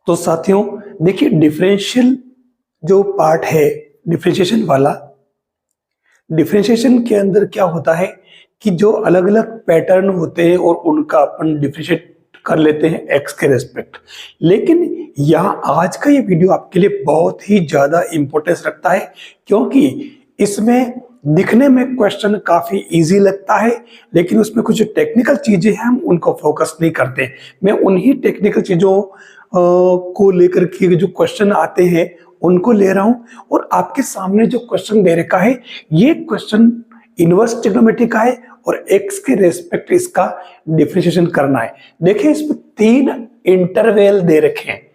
तो साथियों देखिए, डिफरेंशियल जो पार्ट है, डिफरेंशिएशन वाला, डिफरेंशिएशन के अंदर क्या होता है कि जो अलग अलग पैटर्न होते हैं और उनका अपन डिफरेंशिएट कर लेते हैं एक्स के रेस्पेक्ट। लेकिन यहाँ आज का ये वीडियो आपके लिए बहुत ही ज्यादा इंपॉर्टेंस रखता है, क्योंकि इसमें दिखने में क्वेश्चन काफी इजी लगता है, लेकिन उसमें कुछ टेक्निकल चीजें हैं, हम उनको फोकस नहीं करते। मैं उन्हीं टेक्निकल चीजों को लेकर के जो क्वेश्चन आते हैं उनको ले रहा हूं, और आपके सामने जो क्वेश्चन दे रखा है ये क्वेश्चन इनवर्स ट्रिग्नोमेट्री का है और एक्स के रेस्पेक्ट इसका डिफरेंशिएशन करना है। देखिए, इसमें 3 इंटरवल दे रखे हैं।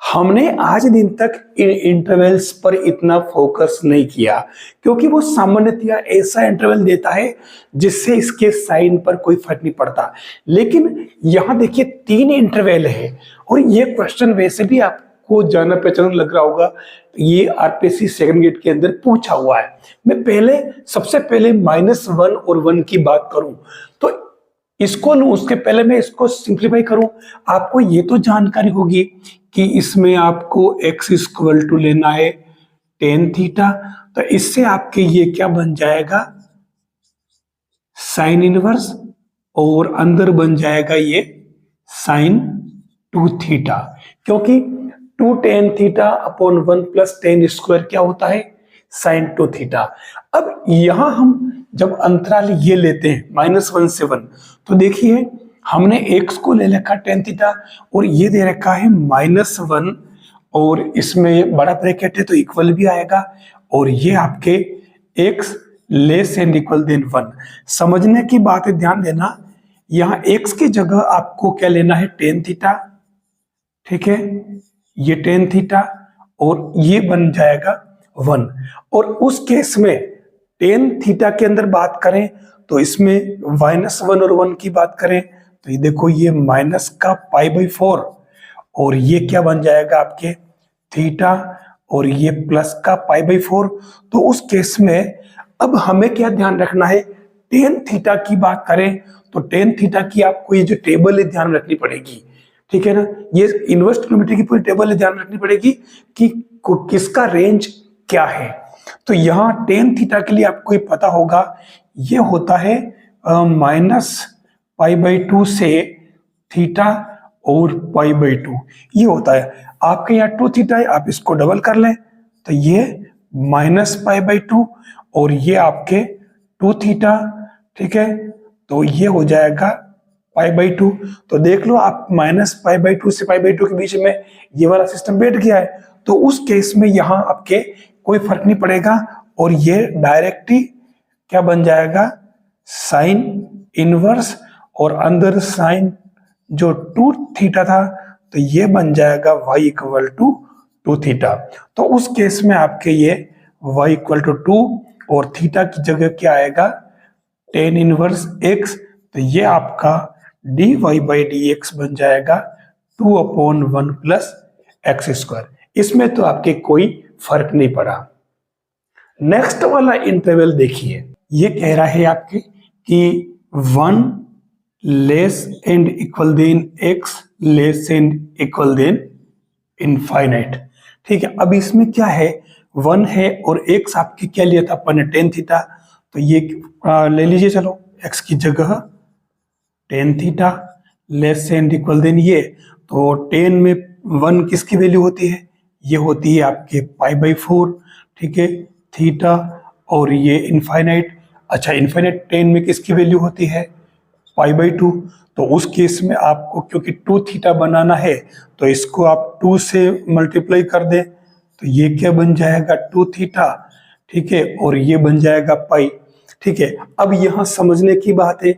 हमने आज दिन तक इन इंटरवल्स पर इतना फोकस नहीं किया, क्योंकि वो सामान्यतया ऐसा इंटरवल देता है जिससे इसके साइन पर कोई फर्क नहीं पड़ता। लेकिन यहां देखिए 3 इंटरवल है, और ये क्वेश्चन वैसे भी आपको जाना पहचाना लग रहा होगा, ये आरपीएससी सेकंड गेट के अंदर पूछा हुआ है। मैं सबसे पहले -1 और 1 की बात करूं तो इसको लूं, उसके पहले मैं इसको सिंप्लीफाई करूं। आपको ये तो जानकारी होगी कि इसमें आपको x इक्वल टू लेना है tan थीटा, तो इससे आपके ये क्या बन जाएगा, साइन इनवर्स, और अंदर बन जाएगा ये साइन 2 थीटा, क्योंकि 2 tan theta upon 1 plus tan square क्या होता है, साइन 2 थीटा। अब यहां हम जब अंतराल ये लेते हैं -1 से 1, तो देखिए हमने x को ले रखा tan थीटा, और ये दे रखा है -1, और इसमें बड़ा ब्रैकेट है तो इक्वल भी आएगा, और ये आपके x less and equal than 1। समझने की बात है, ध्यान देना, यहाँ x की जगह आपको क्या लेना है, tan थीटा, ठीक है, ये tan थीटा, और ये बन जाएगा 1। और उस केस में tan थीटा के अंदर बात करें तो इसमें -1 और 1 की बात करें तो ये देखो, ये माइनस का π/4, और ये क्या बन जाएगा आपके थीटा, और ये प्लस का π/4। तो उस केस में अब हमें क्या ध्यान रखना है, tan थीटा की बात करें तो tan थीटा की आपको ये जो टेबल है ध्यान रखनी पड़ेगी, ठीक है ना। ये इनवर्स ट्रिग्नोमेट्री की पूरी टेबल है, ध्यान रखनी पड़ेगी कि किसका रेंज क्या है। तो यहाँ tan थीटा के लिए आपको ये पता होगा, ये होता है -π/2 से थीटा और π/2, ये होता है। आपके यहाँ 2 थीटा है, आप इसको डबल कर लें तो ये -π/2, और ये आपके 2 थीटा, ठीक है, तो ये हो जाएगा π/2। तो देख लो आप, -π/2 से π/2 के बीच में ये वाला सिस्टम बैठ गया है, तो उस केस में यहाँ आपके कोई फर्क नहीं पड़ेगा, और ये डायरेक्टली क्या बन जाएगा, साइन इनवर्स, और अंदर साइन जो 2 थीटा था तो ये बन जाएगा y इक्वल टू 2 थीटा। तो उस केस में आपके ये y इक्वल टू 2 और थीटा की जगह क्या आएगा, tan इनवर्स x, तो ये आपका dy/dx बन जाएगा 2/1 प्लस एक्स स्क्वायर। इसमें तो आपके कोई फर्क नहीं पड़ा। नेक्स्ट वाला इंटरवल देखिए, ये कह रहा है आपके कि 1 less and equal than x less and equal than infinite, ठीक है। अब इसमें क्या है, 1 है और x आपके क्या लिया था अपन ने, tan थीटा, तो ये ले लीजिए, चलो x की जगह tan theta less and equal than ये, तो tan में 1 किसकी वैल्यू होती है, ये होती है आपके π/4, ठीक है, थीटा, और ये इनफाइनाइट। अच्छा, इनफाइनाइट tan में किसकी वैल्यू होती है, π/2। तो उस केस में आपको क्योंकि 2 थीटा बनाना है तो इसको आप 2 से मल्टीप्लाई कर दें, तो ये क्या बन जाएगा, 2 थीटा, ठीक है, और ये बन जाएगा पाई, ठीक है। अब यहाँ समझने की बात है,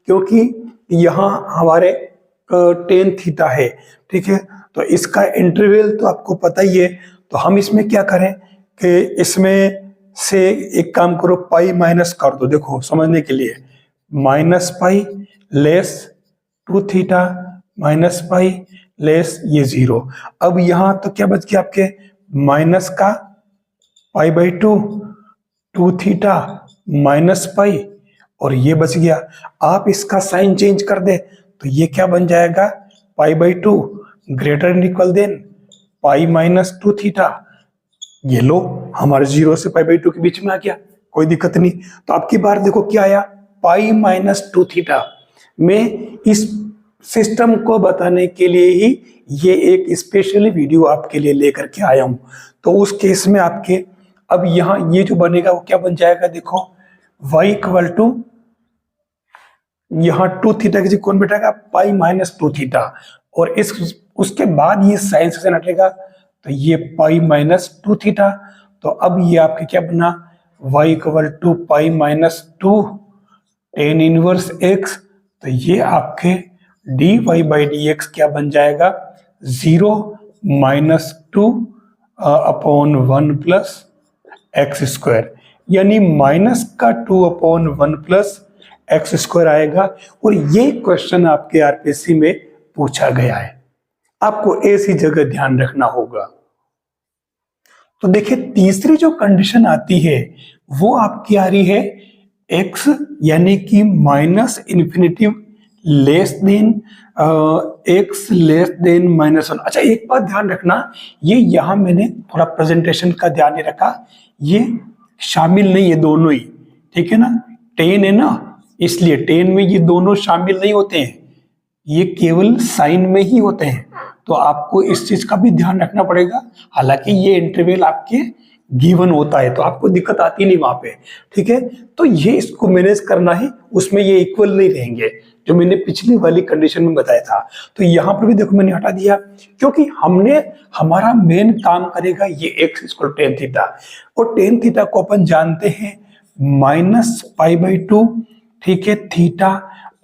क्योंकि यहाँ हमारे tan थीटा है, ठीक है, तो इसका इंटरवल तो आपको पता ही है। तो हम इसमें क्या करें कि इसमें से एक काम करो, पाई माइनस कर दो, देखो समझने के लिए, -π less 2 theta minus pi less ये 0। अब यहां तो क्या बच गया आपके, माइनस का π/2, 2 थीटा माइनस पाई, और ये बच गया। आप इसका साइन चेंज कर दे तो ये क्या बन जाएगा, π/2 greater than equal than pi minus 2 theta. ये लो हमारे 0 से पाई बाई 2 के बीच में आ गया, कोई दिक्कत नहीं। तो आपकी बार देखो क्या आया, पाई माइनस 2 थीटा। मैं इस सिस्टम को बताने के लिए ही ये एक स्पेशल वीडियो आपके लिए लेकर के आया हूं। तो उस केस में आपके अब यहां ये जो बनेगा वो क्या बन जाएगा, देखो y इक्वल टू यहां 2 थीटा की जगह कौन बैठेगा, पाई माइनस 2 थीटा। और इस उसके बाद ये साइन सेक्शन हटेगा तो ये पाई माइनस 2 थीटा। तो अब ये आपके क्या बना, y equal to pi minus 2 tan inverse x। तो ये आपके dy बाई dx क्या बन जाएगा, 0 minus 2 upon 1 plus x square, यानी माइनस का 2 अपॉन 1 प्लस एक्स स्क्वायर आएगा। और ये क्वेश्चन आपके आरपीएससी में पूछा गया है, आपको ऐसी जगह ध्यान रखना होगा। तो देखिए तीसरी जो कंडीशन आती है वो आपकी आ रही है x यानी कि minus infinity less than x less than -1। अच्छा एक बात ध्यान रखना, ये यहां मैंने थोड़ा प्रेजेंटेशन का ध्यान नहीं रखा, ये शामिल नहीं है दोनों ही, ठीक है ना, 10 है ना, इसलिए 10 में ये दोनों शामिल नहीं होते हैं, ये केवल साइन में ही होते हैं। तो आपको इस चीज का भी ध्यान रखना पड़ेगा। हालांकि ये इंटरवल आपके गिवन होता है तो आपको दिक्कत आती नहीं वहां पे, ठीक है। तो ये इसको मैनेज करना है, उसमें ये इक्वल नहीं रहेंगे जो मैंने पिछली वाली कंडीशन में बताया था। तो यहाँ पर भी देखो मैंने हटा दिया क्योंकि हमने हमारा मेन काम करेगा ये x इक्वल टेन थीटा, और टेन थीटा को अपन जानते हैं माइनस पाई बाई 2, ठीक है, थीटा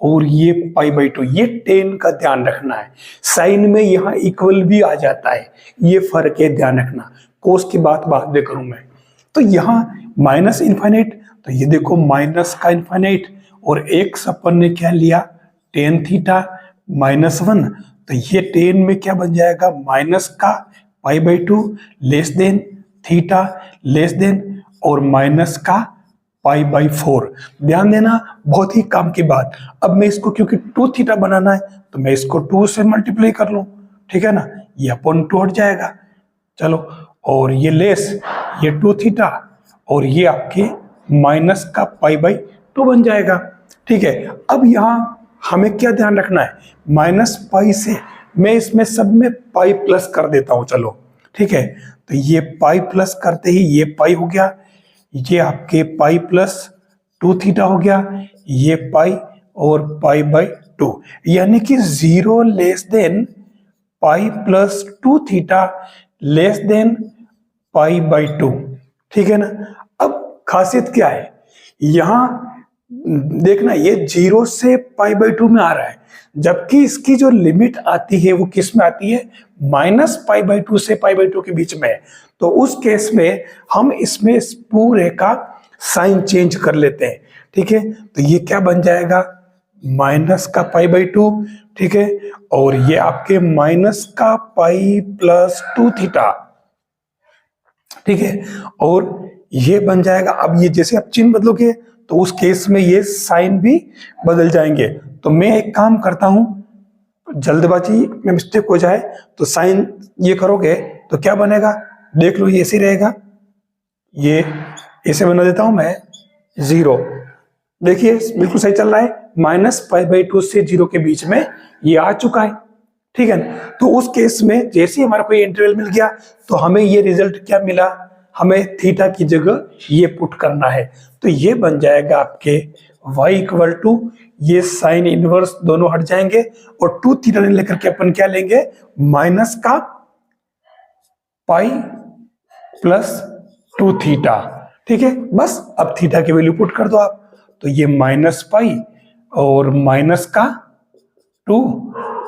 और ये पाई बाई 2, ये 10 का ध्यान रखना है। साइन में यहाँ इक्वल भी आ जाता है, ये फर्क है, ध्यान रखना। कोस की बात बाद में करूं मैं। तो यहाँ माइनस इन्फाइनाइट, तो ये देखो माइनस का इन्फाइनाइट, और x अपन ने क्या लिया, टेन थीटा -1। तो ये 10 में क्या बन जाएगा, माइनस का pi by 2 less than theta less than और माइनस का पाई बाई 4। ध्यान देना, बहुत ही काम की बात। अब मैं इसको क्योंकि 2 थीटा बनाना है तो मैं इसको 2 से मल्टीप्लाई कर लूं, ठीक है ना, ये अपॉन 2 हट जाएगा। चलो, और ये लेस, ये 2 थीटा और ये आपके माइनस का पाई बाई 2 बन जाएगा, ठीक है। अब यहां हमें क्या ध्यान रखना है, माइनस पाई से मैं इसमें सब में पाई प्लस कर देता हूं, चलो ठीक है। तो ये पाई प्लस करते ही ये पाई हो गया, ये आपके पाई प्लस 2 थीटा हो गया, ये पाई और पाई बाई 2, यानी कि 0 less than pi plus 2 theta less than pi by 2, ठीक है ना। अब खासियत क्या है, यहां देखना ये 0 से पाई बाई 2 में आ रहा है, जबकि इसकी जो लिमिट आती है वो किस में आती है, माइनस पाई बाई 2 से पाई बाई 2 के बीच में। तो उस केस में हम इसमें इस पूरे का साइन चेंज कर लेते हैं, ठीक है। तो ये क्या बन जाएगा, माइनस का पाई बाई 2, ठीक है, और ये आपके माइनस का पाई प्लस 2 थीटा, ठीक है, और ये बन जाएगा। अब ये जैसे आप चिन्ह बदलोगे तो उस केस में ये साइन भी बदल जाएंगे। तो मैं एक काम करता हूं, जल्दबाजी में मिस्टेक हो जाए तो साइन ये करोगे तो क्या बनेगा, देख लो, ये ऐसे रहेगा, ये ऐसे बना देता हूं मैं 0, देखिए बिल्कुल सही चल रहा है, माइनस पाई बाई 2 से 0 के बीच में ये आ चुका है, ठीक है। तो उस केस में जैसे हमारा कोई इंटरवल मिल गया तो हमें ये रिजल्ट क्या मिला, हमें थीटा की जगह ये पुट करना है। तो ये बन जाएगा आपके y इक्वल टू, ये साइन इनवर्स दोनों हट जाएंगे और 2 थीटा लेकर के अपन क्या लेंगे, माइनस का पाई प्लस 2 थीटा, ठीक है। बस अब थीटा की वैल्यू पुट कर दो आप, तो ये माइनस पाई और माइनस का 2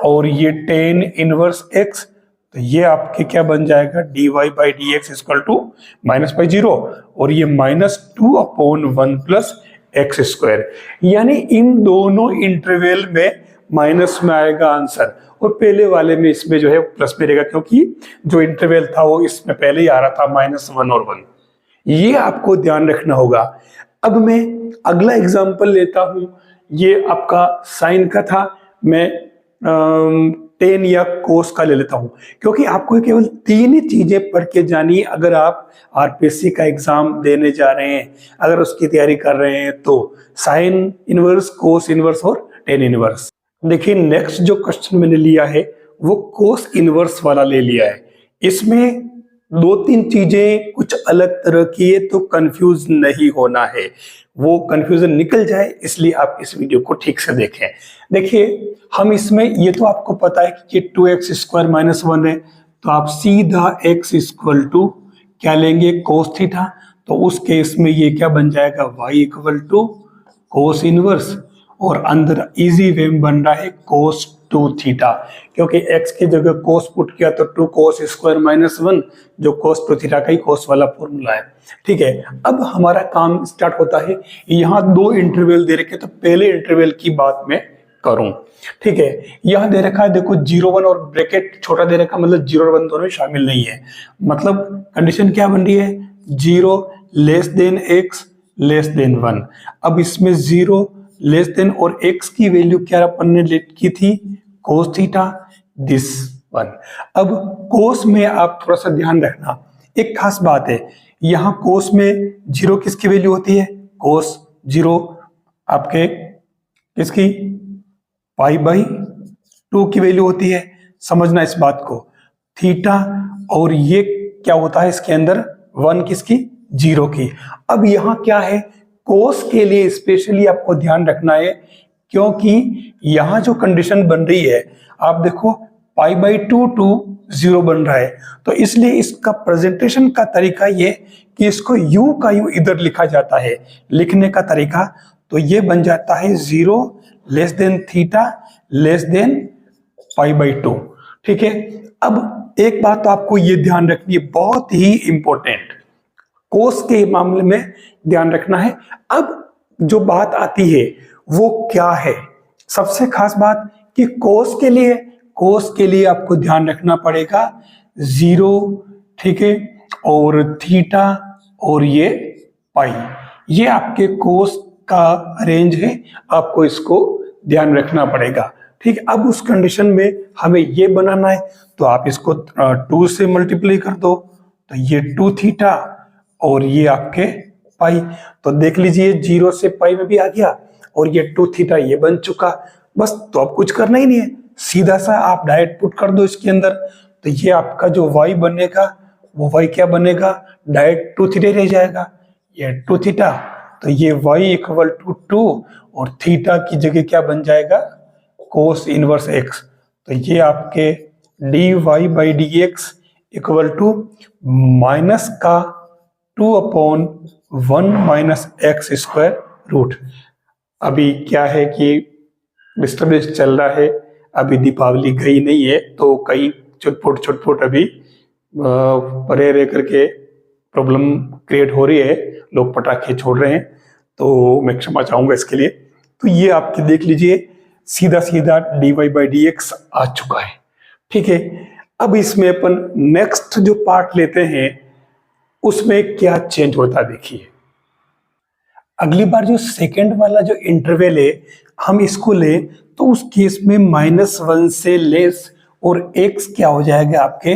और ये टेन इनवर्स x, तो ये आपके क्या बन जाएगा, dy by d x equal to minus pi 0 और ये -2 अपॉन 1 प्लस एक्स स्क्वायर। यानी इन दोनों इंटरवल में माइनस में आएगा आंसर और पहले वाले में इसमें जो है प्लस में रहेगा, क्योंकि जो इंटरवल था वो इसमें पहले ही आ रहा था -1 और 1। ये आपको ध्यान रखना होगा। अब मैं अगला एग्जांपल लेता हूं, ये आपका साइन का था, मैं टेन या कोस का ले लेता हूं, क्योंकि आपको केवल 3 ही चीजें पढ़ के जानी है अगर आप आरपीएससी का एग्जाम देने जा रहे हैं, अगर उसकी तैयारी कर रहे हैं तो साइन इनवर्स, कोस इनवर्स और टेन इनवर्स। देखिए नेक्स्ट जो क्वेश्चन मैंने लिया है वो कोस इनवर्स वाला ले लिया है। इसमें 2-3 चीजें कुछ अलग तरह की है, तो कंफ्यूज नहीं होना है, वो कंफ्यूजन निकल जाए इसलिए आप इस वीडियो को ठीक से देखें। देखिए हम इसमें, ये तो आपको पता है कि 2x स्क्वायर माइनस 1 है, तो आप सीधा x इक्वल टू क्या लेंगे, कोस थीटा। तो उस केस में ये क्या बन जाएगा, y equal to cos inverse, और अंदर इजी वे में बन रहा है कोस 2 थीटा, क्योंकि x की जगह कोस पुट किया तो 2 कोस स्क्वायर माइनस 1, जो कोस 2 थीटा का ही कोस वाला फॉर्मूला है। ठीक है, अब हमारा काम स्टार्ट होता है। यहाँ 2 इंटरवल दे रखे, तो पहले इंटरवल की बात मैं करूं। ठीक है, यहाँ दे रखा है देखो 0-1 और ब्रैकेट छोटा दे रखा, मतलब 0 और 1 दोनों शामिल नहीं है। मतलब कंडीशन क्या बन रही है, 0 less than x less than 1। अब इसमें 0 लेस देन और x की वैल्यू क्या अपन ने लेट की थी, कोस थीटा, दिस वन। अब कोस में आप थोड़ा सा ध्यान रखना, एक खास बात है, यहां कोस में 0 किसकी वैल्यू होती है, कोस 0 आपके किसकी, पाई बाई 2 की वैल्यू होती है। समझना इस बात को, थीटा, और ये क्या होता है इसके अंदर 1 किसकी, 0 की। अब यहां क्या है, कोस के लिए स्पेशली आपको ध्यान रखना है, क्योंकि यहां जो कंडीशन बन रही है, आप देखो पाई बाई 2 टू 0 बन रहा है, तो इसलिए इसका प्रेजेंटेशन का तरीका ये कि इसको यू का यू इधर लिखा जाता है, लिखने का तरीका तो ये बन जाता है 0 less than theta less than pi by 2। ठीक है, अब एक बात तो आपको ये ध्यान रखनी है, बहुत ही इंपॉर्टेंट, कोस के मामले में ध्यान रखना है। अब जो बात आती है वो क्या है, सबसे खास बात कि कोस के लिए आपको ध्यान रखना पड़ेगा 0, ठीक है, और थीटा और ये पाई, ये आपके कोस का रेंज है, आपको इसको ध्यान रखना पड़ेगा। ठीक है, अब उस कंडीशन में हमें ये बनाना है, तो आप इसको 2 से मल्टीप्लाई कर दो, तो ये 2 थीटा और ये आपके पाई। तो देख लीजिए 0 से पाई में भी आ गया, और ये 2 थीटा ये बन चुका। बस तो अब कुछ करना ही नहीं है, सीधा सा आप डायरेक्ट पुट कर दो इसके अंदर, तो ये आपका जो y बनेगा वो y क्या बनेगा, डायरेक्ट 2 थीटा रह जाएगा, ये 2 थीटा, तो ये y इक्वल टू 2 और थीटा की जगह क्या बन जाएगा, कोस इनवर्स x। तो ये आपके dy by dx equal to minus का 2/1 माइनस एक्स स्क्वायर रूट। अभी क्या है कि डिस्टर्बेंस चल रहा है, अभी दीपावली गई नहीं है, तो कई छुटपुट अभी परे रह करके प्रॉब्लम क्रिएट हो रही है, लोग पटाखे छोड़ रहे हैं, तो मैं क्षमा चाहूंगा इसके लिए। तो ये आपके देख लीजिए सीधा सीधा dy बाई dx आ चुका है। ठीक है, अब इसमें अपन नेक्स्ट जो पार्ट लेते हैं उसमें क्या चेंज होता देखिए। अगली बार जो सेकेंड वाला जो इंटरवल है हम इसको ले, तो उस केस में -1 से लेस और x क्या हो जाएगा आपके,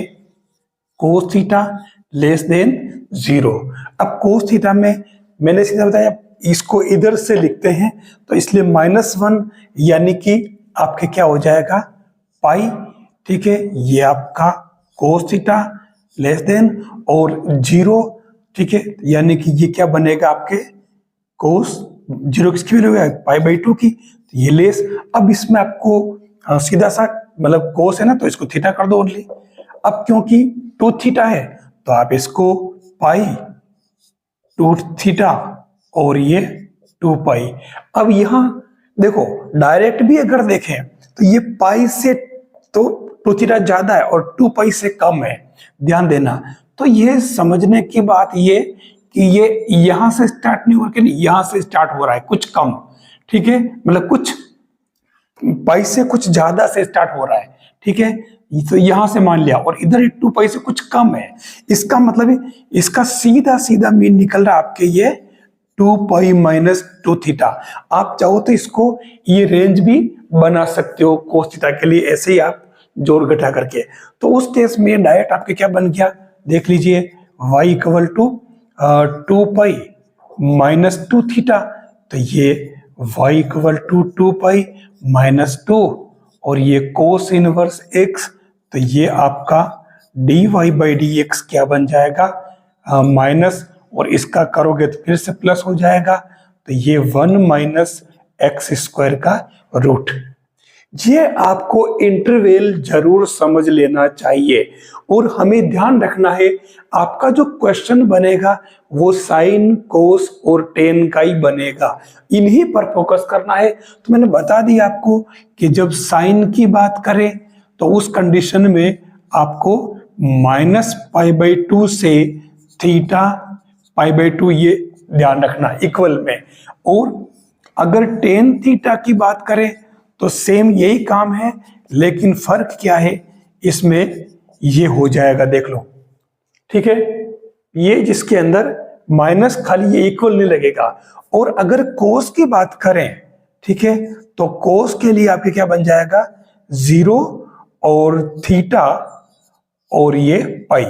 कोस थीटा लेस देन 0। अब कोस थीटा में मैंने सीधा बताया इसको इधर से लिखते हैं, तो इसलिए -1 यानी कि आपके क्या हो जाएगा, पाई। ठीक है, ये आपका कोस थीटा लेस देन और 0, ठीक है, यानी कि ये क्या बनेगा आपके कोस 0 किसकी वैल्यू है, पाई बाई 2 की, तो ये लेस। अब इसमें आपको सीधा सा मतलब कोस है ना, तो इसको थीटा कर दो ओनली। अब क्योंकि 2 थीटा है तो आप इसको पाई 2 थीटा और ये 2 पाई। अब यहां देखो डायरेक्ट भी अगर देखें तो ये पाई से तो 2 थीटा ज्यादा है और 2 पाई से कम है, ध्यान देना। तो ये समझने की बात ये कि ये यहां से स्टार्ट नहीं हो रहा, यहां से स्टार्ट हो रहा है कुछ कम। ठीक है, मतलब कुछ पाई से कुछ ज्यादा से स्टार्ट हो रहा है। ठीक है, तो यहां से मान लिया और इधर 2 पाई से कुछ कम है, इसका मतलब इसका सीधा सीधा मीन निकल रहा है आपके ये 2 पाई माइनस 2 थीटा। आप चाहो तो इसको ये रेंज भी बना सकते हो कोस थीटा के लिए, ऐसे ही आप जोड़ घटा करके। तो उस केस में डायरेक्ट आपके क्या बन गया, देख लीजिए, y equal to 2 pi minus 2 theta. तो ये y equal to 2 pi minus 2 और ये कोस इनवर्स x, तो ये आपका dy बाई डी एक्स क्या बन जाएगा, माइनस, और इसका करोगे तो फिर से प्लस हो जाएगा, तो ये 1 माइनस एक्स स्क्वायर का रूट। ये आपको इंटरवल जरूर समझ लेना चाहिए और हमें ध्यान रखना है आपका जो क्वेश्चन बनेगा वो साइन, कोस और टेन का ही बनेगा, इन्हीं पर फोकस करना है। तो मैंने बता दिया आपको कि जब साइन की बात करें तो उस कंडीशन में आपको माइनस पाई बाई 2 से थीटा पाई बाई 2 ये ध्यान रखना इक्वल में। और अगर टेन थीटा की बात करें तो सेम यही काम है, लेकिन फर्क क्या है, इसमें ये हो जाएगा, देख लो, ठीक है, ये जिसके अंदर माइनस खाली ये इक्वल नहीं लगेगा। और अगर कोस की बात करें, ठीक है, तो कोस के लिए आपके क्या बन जाएगा, 0 और थीटा और ये पाई,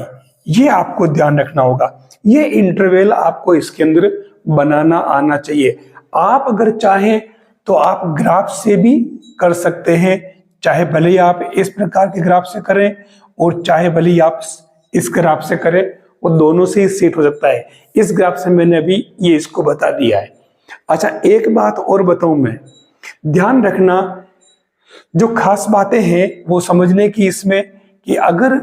ये आपको ध्यान रखना होगा। ये इंटरवल आपको इसके अंदर बनाना आना चाहिए। आप अगर चाहें तो आप ग्राफ से भी कर सकते हैं, चाहे भले ही आप इस प्रकार के ग्राफ से करें और चाहे भले ही आप इस ग्राफ से करें, वो दोनों से ही सेट हो सकता है। इस ग्राफ से मैंने अभी ये इसको बता दिया है। अच्छा, एक बात और बताऊं मैं, ध्यान रखना, जो खास बातें हैं वो समझने की इसमें, कि अगर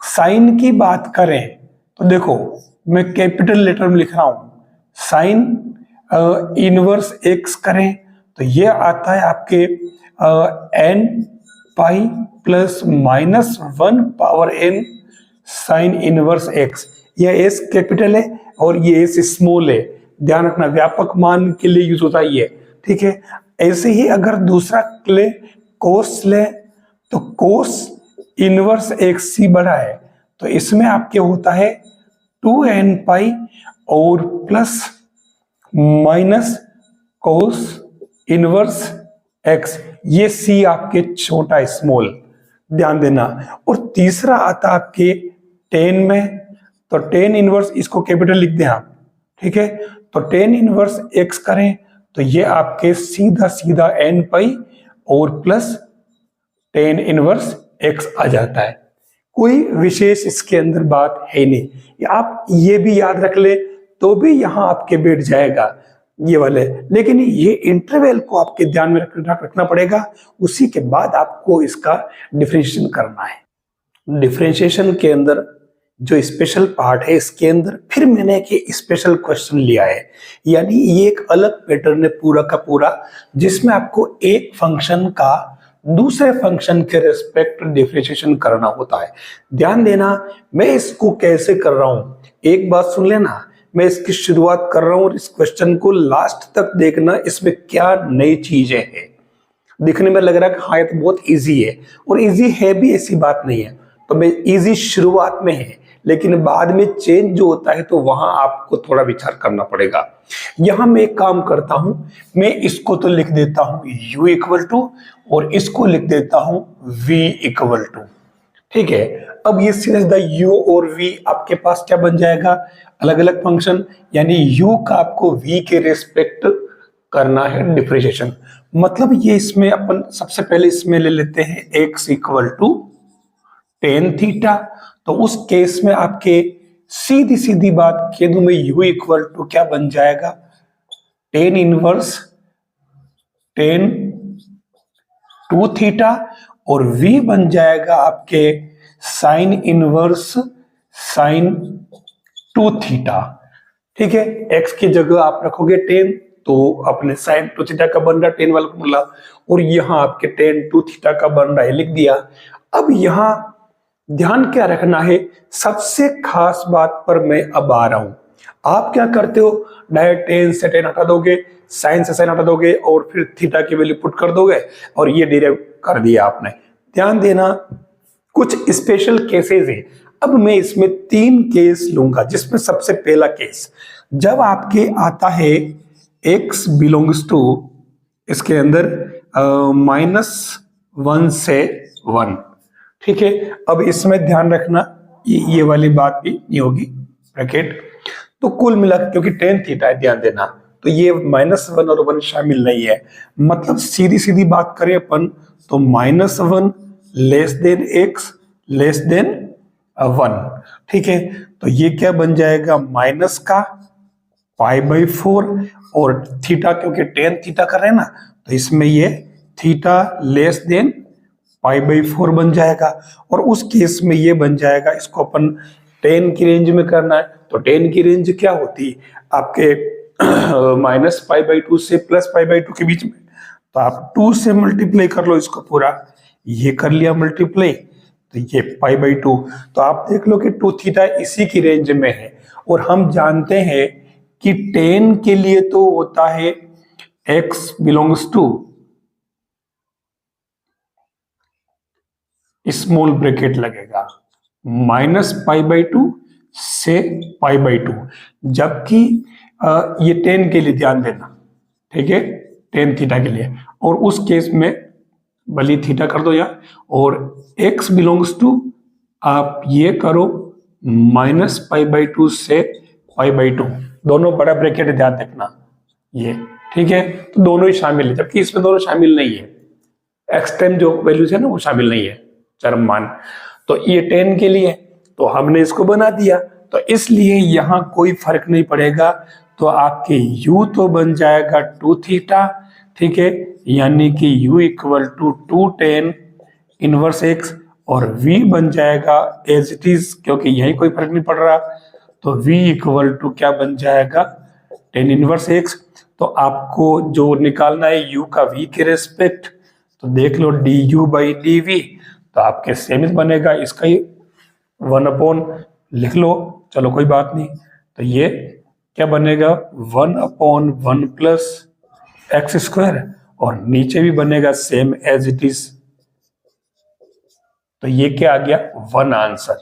साइन की बात करें तो देखो मैं कैपिटल लेटर में लिख रहा हूं, साइन इनवर्स एक्स करें तो ये आता है आपके n pi plus minus 1 power n sine inverse x। यह s कैपिटल है और ये s स्मॉल है, ध्यान रखना, व्यापक मान के लिए यूज होता है ये, ठीक है। ऐसे ही अगर दूसरा ले कोस ले तो कोस इनवर्स x ही बड़ा है, तो इसमें आपके होता है 2n पाई और plus minus cos inverse x, ये c आपके छोटा स्मॉल, ध्यान देना। और तीसरा आता आपके टेन में, तो टेन इनवर्स, इसको कैपिटल लिख दें आप, ठीक है, तो टेन इनवर्स x करें तो ये आपके सीधा सीधा n पाई और प्लस टेन इनवर्स x आ जाता है। कोई विशेष इसके अंदर बात है नहीं, आप ये भी याद रख ले तो भी यहां आपके बैठ जाएगा ये वाले, लेकिन ये इंटरवल को आपके ध्यान में रखना पड़ेगा, उसी के बाद आपको इसका डिफरेंशिएशन करना है। डिफरेंशिएशन के अंदर जो स्पेशल पार्ट है, इसके अंदर फिर मैंने एक स्पेशल क्वेश्चन लिया है, यानी ये एक अलग पैटर्न है पूरा का पूरा, जिसमें आपको एक फंक्शन का दूसरे फंक्शन के रेस्पेक्ट डिफरेंशिएशन करना होता है। ध्यान देना, मैं इसको कैसे कर रहा हूं, एक बात सुन लेना, मैं इसकी शुरुआत कर रहा हूं और इस क्वेश्चन को लास्ट तक देखना, इसमें क्या नई चीजें हैं। दिखने में लग रहा है कि हाँ ये तो बहुत इजी है, और इजी है भी, ऐसी बात नहीं है, तो मैं इजी शुरुआत में है, लेकिन बाद में चेंज जो होता है तो वहां आपको थोड़ा विचार करना पड़ेगा। यहां मैं एक काम करता हूं, मैं इसको तो लिख देता हूं u इक्वल टू और इसको लिख देता हूं v इक्वल टू, ठीक है। अब ये सीधा u और v आपके पास क्या बन जाएगा, अलग अलग फंक्शन, यानी u का आपको v के रेस्पेक्ट करना है डिफरेंशिएशन। मतलब ये इसमें अपन सबसे पहले इसमें ले लेते हैं x equal to tan theta, तो उस केस में आपके सीधी सीधी बात कह दूं मैं, u इक्वल टू क्या बन जाएगा, टेन इनवर्स टेन 2 थीटा, और v बन जाएगा आपके साइन इनवर्स साइन 2 थीटा, ठीक है। x की जगह आप रखोगे 10, तो अपने साइन 2 थीटा का बन रहा है 10 वाला फॉर्मूला, और यहां आपके टेन 2 थीटा का बन रहा है, लिख दिया। अब यहां ध्यान क्या रखना है, सबसे खास बात पर मैं अब आ रहा हूं। आप क्या करते हो, डायरेक्ट टेन से टेन हटा दोगे, साइन से साइन हटा दोगे और फिर थीटा की वैल्यू पुट कर दोगे और ये डिराइव कर दिया आपने। ध्यान देना, कुछ स्पेशल केसेस है। अब मैं इसमें 3 केस लूंगा, जिसमें सबसे पहला केस, जब आपके आता है x बिलोंग्स टू, इसके अंदर -1 से 1, ठीक है, अब इसमें ध्यान रखना ये वाली बात भी नहीं होगी ब्रैकेट। तो कुल मिला क्योंकि टेन थीटा है, ध्यान देना, तो ये -1 और 1 शामिल नहीं है। मतलब सीधी सीधी बात करें अपन तो -1 less than x less than 1। ठीक है, तो ये क्या बन जाएगा, माइनस का π/4 और थीटा क्योंकि टेन थीटा कर रहे हैं ना, तो इसमें ये थीटा लेस देन π/4 बन जाएगा। और उस केस में ये बन जाएगा, इसको अपन टेन की रेंज में करना है तो टेन की रेंज क्या होती है आपके -π/2 से +π/2 के बीच में, तो आप 2 से मल्टीप्लाई कर लो इसको पूरा, ये कर लिया मल्टीप्लाई, तो ये π/2। तो आप देख लो कि 2 थीटा इसी की रेंज में है। और हम जानते हैं कि टेन के लिए तो होता है x belongs to small bracket लगेगा -π/2 से π/2, जबकि ये टेन के लिए ध्यान देना, ठीक है, टेन थीटा के लिए। और उस केस में भली थीटा कर दो यहाँ, और x बिलोंग्स टू आप ये करो -π/2 से π/2, दोनों बड़ा ब्रैकेट है, ध्यान रखना ये, ठीक है। तो दोनों ही शामिल है, जबकि इसमें दोनों शामिल नहीं है, एक्स टाइम जो वैल्यूज है ना वो शामिल नहीं है, चरम मान। तो ये टेन के लिए तो हमने इसको बना दिया, तो इसलिए यहां कोई फर्क नहीं पड़ेगा। तो आपके u तो बन जाएगा 2 थीटा, ठीक है, यानी कि u equal to 2 tan inverse x, और v बन जाएगा एज इट इज, क्योंकि यही कोई फर्क नहीं पड़ रहा, तो v इक्वल टू क्या बन जाएगा, tan इनवर्स x। तो आपको जो निकालना है u का v के रेस्पेक्ट, तो देख लो du/dv, तो आपके सेम बनेगा, इसका ही 1/, लिख लो, चलो कोई बात नहीं। तो ये क्या बनेगा, 1/1 प्लस x², और नीचे भी बनेगा सेम एज इट इज। तो ये क्या आ गया, 1 आंसर।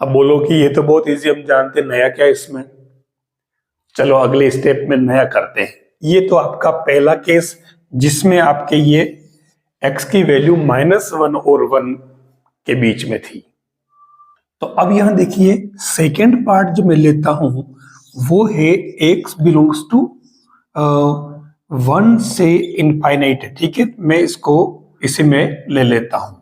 अब बोलो कि ये तो बहुत इजी, हम जानते, नया क्या इसमें। चलो अगले स्टेप में नया करते हैं। ये तो आपका पहला केस जिसमें आपके ये x की वैल्यू -1 और 1 के बीच में थी। तो अब यहां देखिए सेकेंड पार्ट जो मैं लेता हूं वो है x बिलोंग्स टू 1 से इनफाइनाइट है, ठीक है। मैं इसको इसी में ले लेता हूं।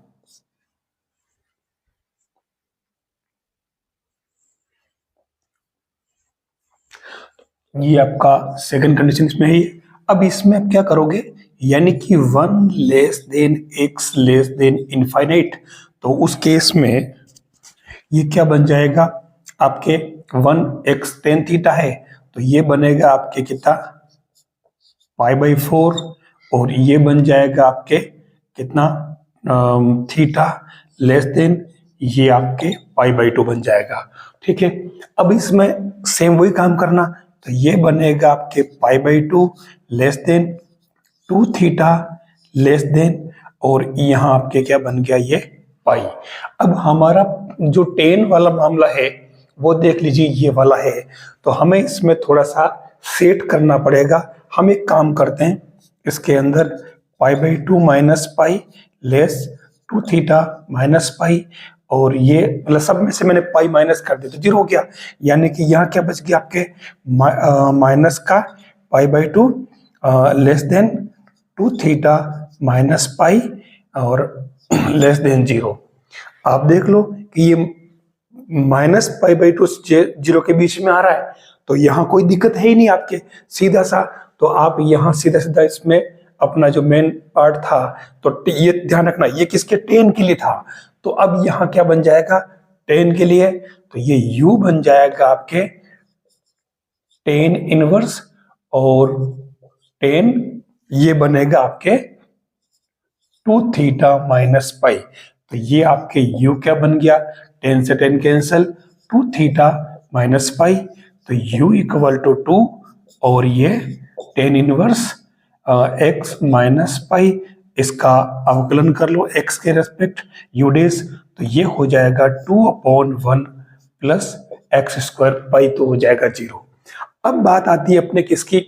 ये आपका सेकंड कंडीशन इसमें है। अब इसमें आप क्या करोगे, यानी कि 1 less than x less than infinite, तो उस केस में ये क्या बन जाएगा, आपके 1x tan थीटा है, तो ये बनेगा आपके कितना, π/4, और ये बन जाएगा आपके कितना, थीटा लेस देन, ये आपके π/2 बन जाएगा, ठीक है। अब इसमें सेम वही काम करना, तो ये बनेगा आपके π/2 less than 2 theta less than, और यहाँ आपके क्या बन गया, ये पाई। अब हमारा जो टेन वाला मामला है वो देख लीजिए, ये वाला है, तो हमें इसमें थोड़ा सा सेट करना पड़ेगा। हम एक काम करते हैं, इसके अंदर π/2 minus pi less 2 theta minus pi, और ये मतलब सब में से मैंने पाई माइनस कर दिया तो 0 हो गया, यानी कि यहाँ क्या बच गया आपके माइनस का π/2 less than 2 theta minus pi और लेस देन 0। आप देख लो कि ये -π/2 0 के बीच में आ रहा है, तो यहाँ कोई दिक्कत है ही नहीं आपके, सीधा सा। तो आप यहाँ सीधा सीधा इसमें अपना जो मेन पार्ट था, तो ये ध्यान रखना ये किसके, टेन के लिए था। तो अब यहाँ क्या बन जाएगा, टेन के लिए, तो ये u बन जाएगा आपके टेन इनवर्स, और टेन ये बनेगा आपके 2 थीटा माइनस पाई। तो ये आपके u क्या बन गया, 10 से 10 कैंसिल, 2 थीटा माइनस पाई, तो u इक्वल टू 2, और ये 10 इनवर्स x माइनस पाई, इसका अवकलन कर लो x के रेस्पेक्ट u डेज, तो ये हो जाएगा 2/1 प्लस x² पाई, तो हो जाएगा 0। अब बात आती है अपने किसकी,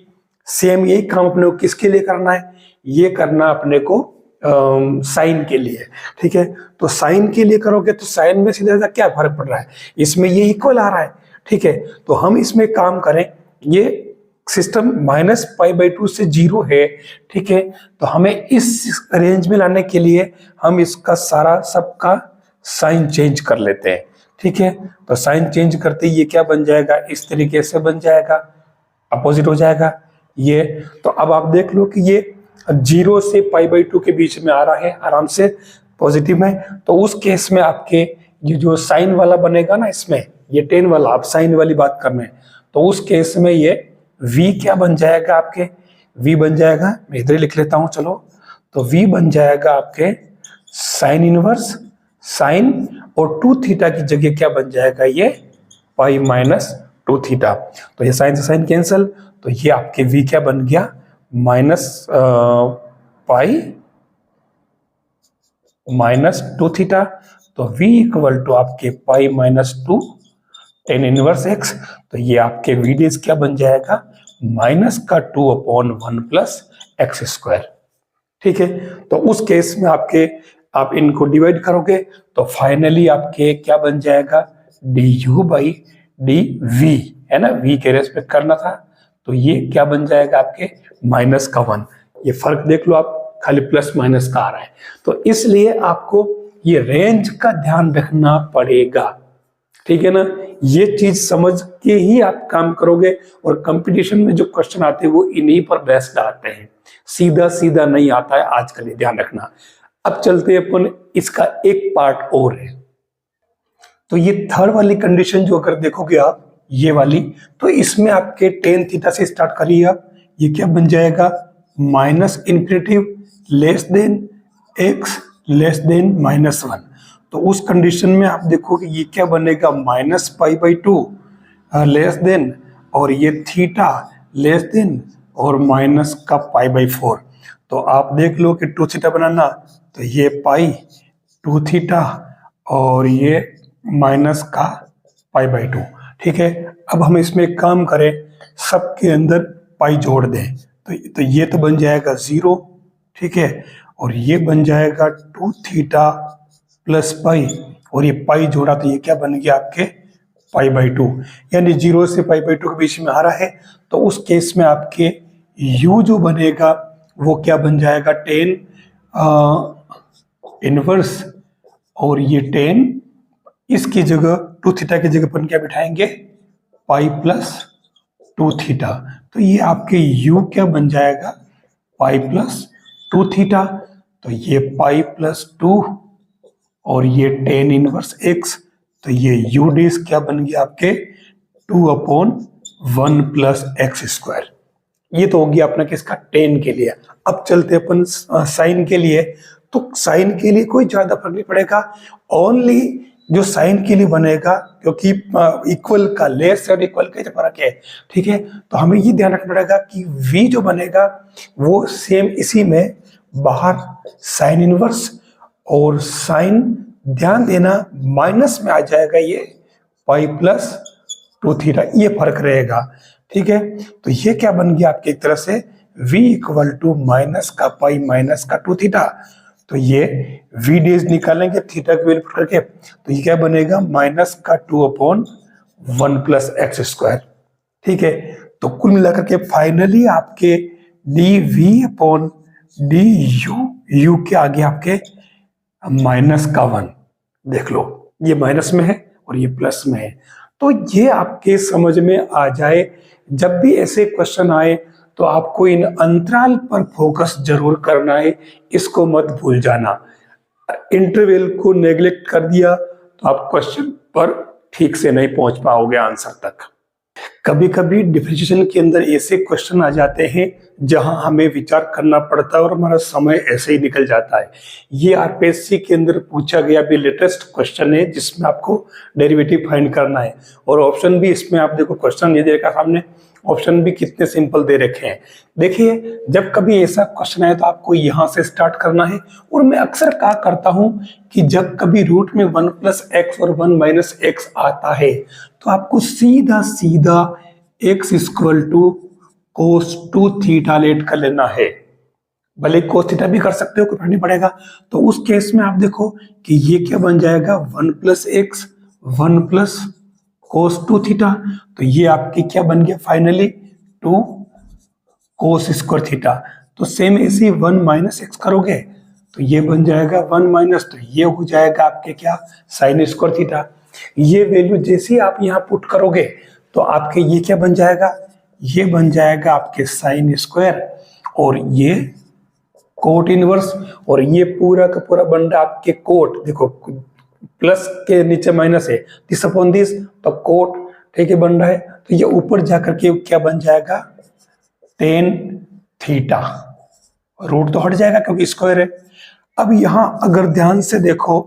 सेम यही काम अपने को किसके लिए करना है, ये करना अपने को साइन के लिए, ठीक है। तो साइन के लिए करोगे तो साइन में सीधा क्या फर्क पड़ रहा है, इसमें ये इक्वल आ रहा है, ठीक है। तो हम इसमें काम करें, ये सिस्टम -π/2 से 0 है, ठीक है। तो हमें इस रेंज में लाने के लिए हम इसका सारा सबका साइन चेंज कर लेते हैं, ठीक है। तो साइन चेंज करते ही ये क्या बन जाएगा, इस तरीके से बन जाएगा, अपोजिट हो जाएगा ये। तो अब आप देख लो कि ये 0 से π/2 के बीच में आ रहा है आराम से पॉजिटिव में। तो उस केस में आपके ये जो साइन वाला बनेगा ना, इसमें ये tan वाला, आप साइन वाली बात कर रहे हैं, तो उस केस में ये v क्या बन जाएगा आपके, v बन जाएगा, मैं इधर ही लिख लेता हूं चलो। तो v बन जाएगा आपके साइन इनवर्स साइन, और 2 थीटा की जगह क्या बन जाएगा, ये π-2 थीटा। तो ये साइन से साइन कैंसल, तो ये आपके v क्या बन गया, -π-2 थीटा। तो v इक्वल टू आपके π-2 tan इनवर्स x। तो ये आपके v डेज क्या बन जाएगा, -2/1 प्लस एक्स स्क्वायर, ठीक है। तो उस केस में आपके आप इनको डिवाइड करोगे तो फाइनली आपके क्या बन जाएगा, du/dv, है ना, v के रेस्पेक्ट करना था, तो ये क्या बन जाएगा आपके -1। ये फर्क देख लो आप, खाली प्लस माइनस का आ रहा है। तो इसलिए आपको ये रेंज का ध्यान रखना पड़ेगा, ठीक है ना। ये चीज समझ के ही आप काम करोगे, और कंपटीशन में जो क्वेश्चन आते हैं वो इन्हीं पर बेस्ड आते हैं, सीधा सीधा नहीं आता है आजकल, ये ध्यान रखना। अब चलते हैं अपन, इसका एक पार्ट और है। तो ये थर्ड वाली कंडीशन जो अगर देखोगे आप, ये वाली, तो इसमें आपके tan थीटा से स्टार्ट करिए आप, ये क्या बन जाएगा, -∞ less than x less than -1। तो उस कंडीशन में आप देखोगे ये क्या बनेगा, -π/2 लेस देन, और ये थीटा लेस देन, और माइनस का π/4। तो आप देख लो कि 2 थीटा बनाना, तो ये π2 थीटा, और ये माइनस का π/2, ठीक है। अब हम इसमें एक काम करें, सबके अंदर पाई जोड़ दें, तो ये तो बन जाएगा 0, ठीक है, और ये बन जाएगा 2 थीटा प्लस पाई, और ये पाई जोड़ा तो ये क्या बन गया आपके π/2, यानी 0 से π/2 के बीच में आ रहा है। तो उस केस में आपके u जो बनेगा वो क्या बन जाएगा, tan इनवर्स, और ये tan, इसकी जगह 2 थीटा की जगह अपन क्या बिठाएंगे, π+2 थीटा। तो ये आपके u क्या बन जाएगा, π+2 थीटा। तो ये π+2, और ये tan इनवर्स x, तो ये u डेज क्या बन गया आपके 2/1 प्लस एक्स स्क्वायर। ये तो हो गया अपना किसका, tan के लिए। अब चलते अपन साइन के लिए। तो साइन के लिए कोई ज्यादा फर्क नहीं पड़ेगा, ओनली जो साइन के लिए बनेगा, क्योंकि इक्वल का लेस और इक्वल का फर्क है, ठीक है। तो हमें ये ध्यान रखना पड़ेगा कि v जो बनेगा वो सेम इसी में बाहर साइन इनवर्स, और साइन ध्यान देना माइनस में आ जाएगा, ये π+2 थीटा, ये फर्क रहेगा, ठीक है। तो ये क्या बन गया आपकी एक तरह से v इक्वल टू माइनस का पाई माइनस का 2 थीटा। तो ये v डेज निकालेंगे थीटा की वैल्यू करके, तो ये क्या बनेगा, माइनस का 2/1 प्लस एक्स स्क्वायर, ठीक है। तो कुल मिलाकर के फाइनली आपके dv/du, u के आगे आपके -1, देख लो ये माइनस में है और ये प्लस में है। तो ये आपके समझ में आ जाए, जब भी ऐसे क्वेश्चन आए तो आपको इन अंतराल पर फोकस जरूर करना है, इसको मत भूल जाना। इंटरवल को नेग्लेक्ट कर दिया तो आप क्वेश्चन पर ठीक से नहीं पहुंच पाओगे आंसर तक। कभी कभी डिफरेंशिएशन के अंदर ऐसे क्वेश्चन आ जाते हैं जहां हमें विचार करना पड़ता है और हमारा समय ऐसे ही निकल जाता है। ये आरपीएससी के अंदर पूछा गया भी लेटेस्ट क्वेश्चन है जिसमें आपको डेरिवेटिव फाइंड करना है, और ऑप्शन भी इसमें आप देखो, क्वेश्चन ये देखा सामने, ऑप्शन भी कितने सिंपल दे रखे हैं। देखिए जब कभी ऐसा क्वेश्चन आए तो आपको यहां से स्टार्ट करना है, और मैं अक्सर क्या करता हूं कि जब कभी रूट में 1 + x और 1 - x आता है तो आपको सीधा सीधा x = cos 2 थीटा लेट कर लेना है। भले कोस थीटा भी कर सकते हो, कोई फर्क नहीं पड़ेगा। तो उस केस में आप देखो कि ये क्या बन जाएगा, 1 plus x 1 plus cos 2 theta. तो ये आपकी क्या बन गया फाइनली 2 कोस स्क्वायर थीटा। तो सेम ऐसे ही 1 माइनस एक्स करोगे तो ये बन जाएगा 1 माइनस, तो ये हो जाएगा आपके क्या साइन स्क्वायर थीटा। ये वैल्यू जैसे ही आप यहाँ पुट करोगे तो आपके ये क्या बन जाएगा, ये बन जाएगा आपके साइन स्क्वायर और ये कोट इनवर्स, और ये पूरा का पूरा बन रहा आपके कोट। देखो प्लस के नीचे माइनस है, दिस अपॉन दिस, तो कोट ठीक है बन रहा है। तो ये ऊपर जाकर के क्या बन जाएगा टेन थीटा, रूट तो हट जाएगा क्योंकि स्क्वायर है। अब यहां अगर ध्यान से देखो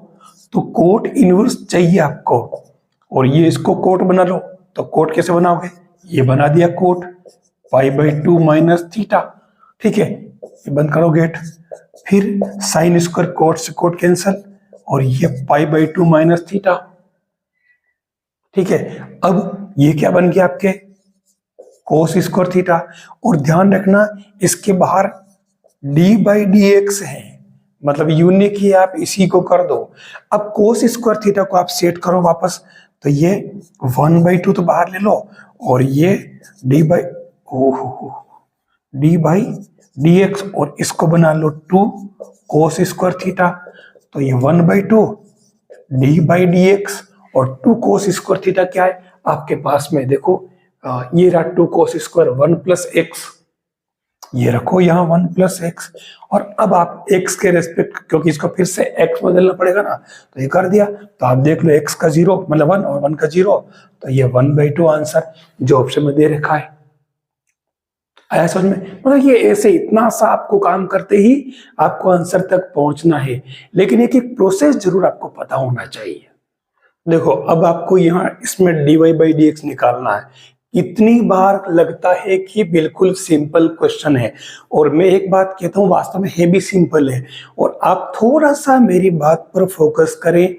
तो कोट इनवर्स चाहिए आपको, और ये इसको कोट बना लो। तो कोट कैसे बनाओगे, ये बना दिया कोट π/2 माइनस थीटा, ठीक है, ये बंद करो गेट। फिर साइन स्क्वायर कोट से कोट कैंसल, और ये π/2 माइनस थीटा, ठीक है। अब ये क्या बन गया आपके कोस स्क्वायर थीटा। और ध्यान रखना इसके बाहर d/dx है, मतलब यूनिक ही आप इसी को कर दो। अब कोस स्क्वायर थीटा को आप सेट करो वापस, तो ये 1/2 तो बाहर ले लो, और ये d/dx, और इसको बना लो 2 कोस स्क्वायर थीटा। तो ये 1/2 d/dx और 2 कोस स्क्वायर थीटा क्या है आपके पास में, देखो ये रहा 2 कोस स्क्वायर 1 प्लस एक्स, ये रखो यहाँ 1 प्लस एक्स। और अब आप x के रेस्पेक्ट, क्योंकि इसको फिर से x बदलना पड़ेगा ना, तो ये कर दिया। तो आप देख लो x का 0 मतलब 1 और 1 का 0, तो ये 1/2 आंसर जो ऑप्शन में दे रखा है। आया समझ में, मतलब ये ऐसे इतना सा आपको काम करते ही आपको आंसर तक पहुंचना है, लेकिन एक एक प्रोसेस जरूर आपको पता होना चाहिए। देखो अब आपको यहाँ इसमें dy/dx निकालना है। इतनी बार लगता है कि बिल्कुल सिंपल क्वेश्चन है, और मैं एक बात कहता हूँ वास्तव में है भी सिंपल है। और आप थोड़ा सा मेरी बात पर फोकस करें,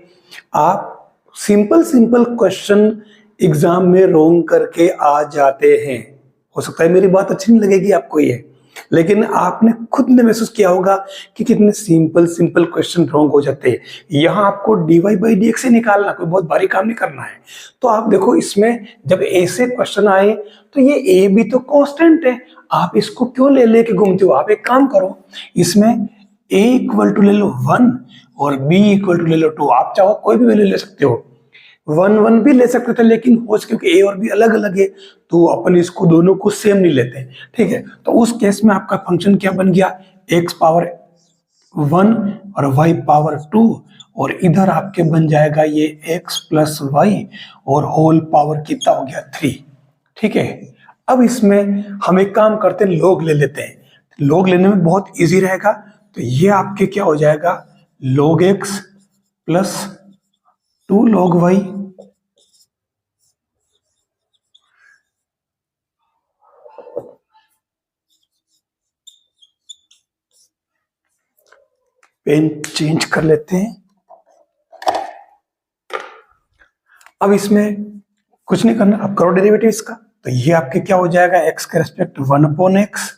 आप सिंपल क्वेश्चन एग्जाम में रोंग करके आ जाते हैं। हो सकता है मेरी बात अच्छी नहीं लगेगी आपको ये, लेकिन आपने खुद ने महसूस किया होगा कि कितने सिंपल क्वेश्चन रॉन्ग हो जाते हैं। यहाँ आपको dy/dx से निकालना, कोई बहुत भारी काम नहीं करना है। तो आप देखो इसमें जब ऐसे क्वेश्चन आए तो ये a भी तो कांस्टेंट है, आप इसको क्यों ले लेके घूमते हो। आप एक काम करो, इसमें a इक्वल टू ले लो 1 और b इक्वल टू ले लो 2। आप चाहो कोई भी वैल्यू ले सकते हो, 1 भी ले सकते थे, लेकिन हो क्योंकि a और b अलग अलग है तो अपन इसको दोनों को सेम नहीं लेते, ठीक है। तो उस केस में आपका फंक्शन क्या बन गया, x पावर 1 और y पावर 2, और इधर आपके बन जाएगा ये x प्लस वाई और होल पावर कितना हो गया 3, ठीक है। अब इसमें हम एक काम करते हैं, लोग ले लेते हैं। लोग लेने में बहुत इजी रहेगा। तो ये आपके क्या हो जाएगा log x plus 2 log y, पेन चेंज कर लेते हैं। अब इसमें कुछ नहीं करना, आप करो डेरिवेटिव इसका। तो ये आपके क्या हो जाएगा x के रेस्पेक्ट 1/x,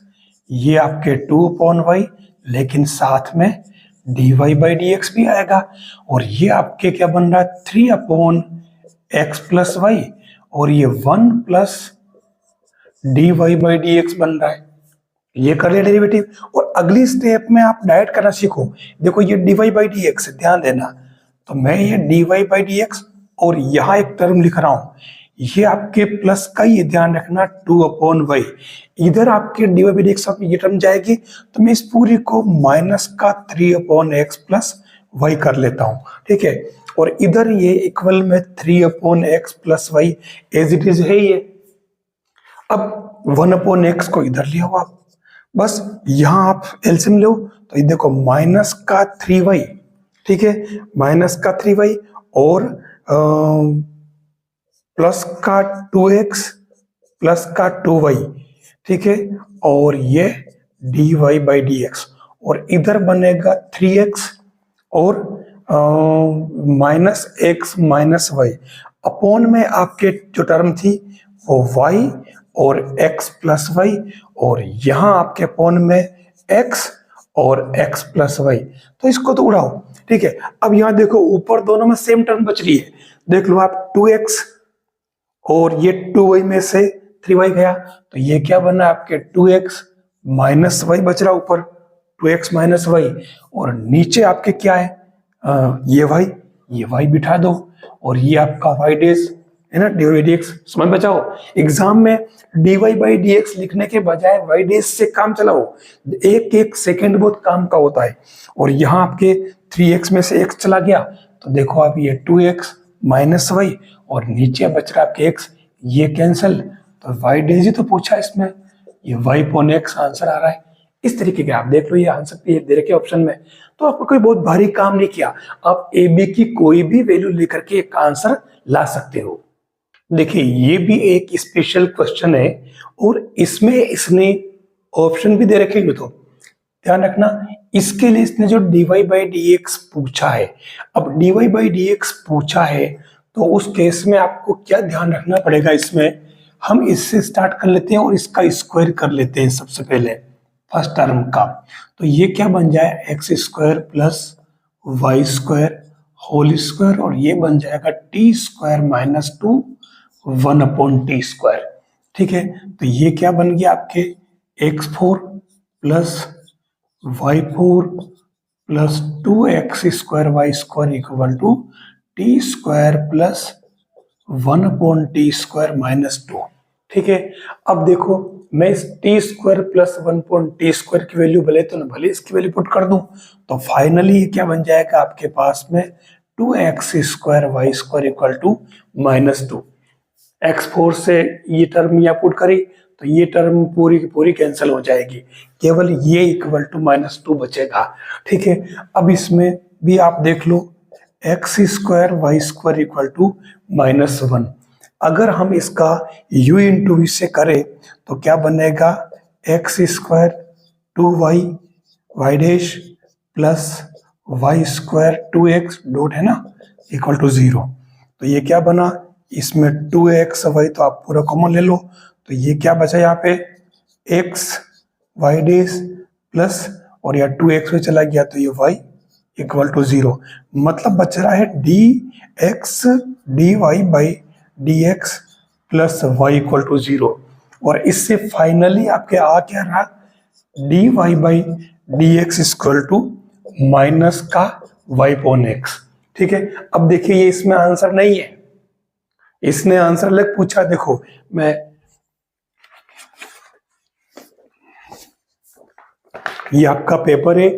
ये आपके 2/y, लेकिन साथ में dy/dx भी आएगा। और ये आपके क्या बन रहा है 3/x प्लस y, और ये 1 प्लस dy/dx बन रहा है। ये कर लिया डेरिवेटिव, और अगली स्टेप में आप डायरेक्ट करना सीखो। देखो ये dy/dx, ध्यान देना। तो मैं ये dy/dx और यहाँ एक टर्म लिख रहा हूं, ये आपके प्लस का, ये ध्यान रखना 2/y। इधर आपके dy/dx ये टर्म जाएगी, तो मैं इस पूरी को माइनस का 3/x प्लस y कर लेता हूं, ठीक है। और इधर ये इक्वल में 3/x plus y as it is है ये। अब 1/x को इधर ले आओ आप, बस यहां आप एलसीएम लो, तो ये देखो माइनस का 3y, ठीक है, माइनस का 3y और प्लस का 2x प्लस का 2y, ठीक है, और ये dy/dx, और इधर बनेगा 3x और minus x minus y, upon में आपके जो टर्म थी वो y और x प्लस y, और यहां आपके अपॉन में x और x प्लस वाई, तो इसको तो उड़ाओ, ठीक है। अब यहाँ देखो ऊपर दोनों में सेम टर्म बच रही है, देख लो आप 2x और ये 2y में से 3y गया, तो ये क्या बना आपके 2x माइनस वाई बच रहा ऊपर, 2x माइनस वाई, और नीचे आपके क्या है ये y बिठा दो, और ये आपका y डेज है ना, dy dx समझ बचाओ। एग्जाम में dy बाई dx लिखने के बजाय y डेज से काम चलाओ, एक एक सेकंड बहुत काम का होता है। और यहाँ आपके 3x में से x चला गया, तो देखो आप ये 2x माइनस वाई, और नीचे बच रहा आपके x, ये कैंसिल, तो y डेज ही तो पूछा इसमें, ये y पॉन x आंसर आ रहा है। इस तरीके के आप देख लो, ये आंसर दे रखे ऑप्शन में, तो आपको कोई बहुत भारी काम नहीं किया, आप ए बी की कोई भी वैल्यू लेकर के एक आंसर ला सकते हो। देखिए ये भी एक स्पेशल क्वेश्चन है, और इसमें इसने ऑप्शन भी दे रखे हैं, तो ध्यान रखना, इसके लिए इसने जो dy बाई dx पूछा है, अब dy बाई dx पूछा है, तो उस केस में आपको क्या ध्यान रखना पड़ेगा, इसमें हम इससे स्टार्ट कर लेते हैं और इसका स्क्वायर कर लेते हैं सबसे पहले फर्स्ट टर्म का, तो ये क्या बन जाए x square plus y square whole square, और ये बन जाएगा t square minus 2 1 upon t square, ठीक है। तो ये क्या बन गया आपके x4 plus y4 plus 2x square y square equal to t square plus 1 upon t square minus 2, ठीक है। अब देखो मैं इस t square plus 1 upon t square की वैल्यू भले इसकी वैल्यू पुट कर दूं, तो फाइनली ये क्या बन जाएगा आपके पास में 2x square y square equal to minus 2, x4 से ये टर्म यहाँ पुट करी, तो ये टर्म पूरी की पूरी कैंसिल हो जाएगी, केवल ये इक्वल टू माइनस 2 बचेगा, ठीक है। अब इसमें भी आप देख लो x square y square equal to minus 1, अगर हम इसका u इंटू वी से करें तो क्या बनेगा x square 2y y dash plus y square 2x dot है ना इक्वल टू 0, तो ये क्या बना, इसमें 2x वाई तो आप पूरा कॉमन ले लो, तो ये क्या बचा यहाँ पे x वाई डैश प्लस, और यहाँ 2x में चला गया तो ये y इक्वल टू 0, मतलब बच रहा है dx dy by dx plus y equal to 0, और इससे फाइनली आपके आ क्या रहा dy by dx equal to minus का y पॉन x, ठीक है। अब देखिए ये इसमें आंसर नहीं है, इसने आंसर अलग पूछा, देखो मैं ये आपका पेपर है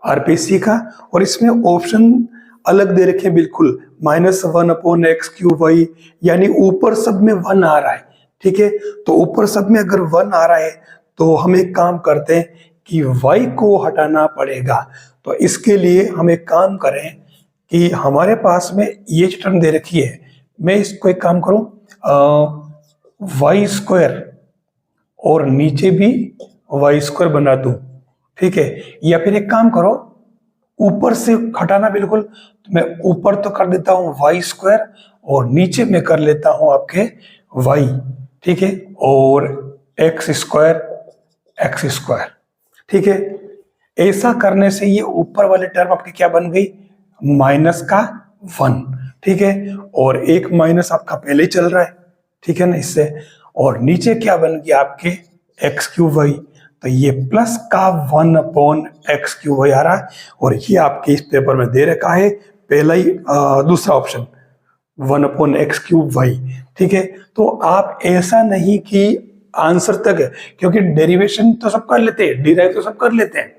आरपीसी का, और इसमें ऑप्शन अलग दे रखे बिल्कुल, -1 अपॉन एक्स क्यू वाई, यानी ऊपर सब में 1 आ रहा है, ठीक है। तो ऊपर सब में अगर 1 आ रहा है तो हम एक काम करते हैं कि y को हटाना पड़ेगा, तो इसके लिए हम एक काम करें कि हमारे पास में ये टर्म दे रखी है, मैं इसको एक काम करूं वाई स्क्वायर और नीचे भी वाई स्क्वायर बना दूं, ठीक है। या फिर एक काम करो ऊपर से हटाना बिल्कुल, तो मैं ऊपर तो कर देता हूं वाई स्क्वायर और नीचे में कर लेता हूं आपके वाई, ठीक है, और एक्स स्क्वायर, ठीक है। ऐसा करने से ये ऊपर वाले टर्म आपकी क्या बन गई माइनस का 1, ठीक है, और एक माइनस आपका पहले ही चल रहा है, ठीक है ना इससे, और नीचे क्या बन गया आपके एक्स क्यू वाई, तो ये प्लस का 1 अपॉन एक्स क्यू वाई आ रहा है, और ये आपके इस पेपर में दे रखा है पहला ही दूसरा option 1 upon x cube y, ठीक है। तो आप ऐसा नहीं कि आंसर तक है, क्योंकि डेरिवेशन तो सब कर लेते हैं, डिराइव तो सब कर लेते हैं,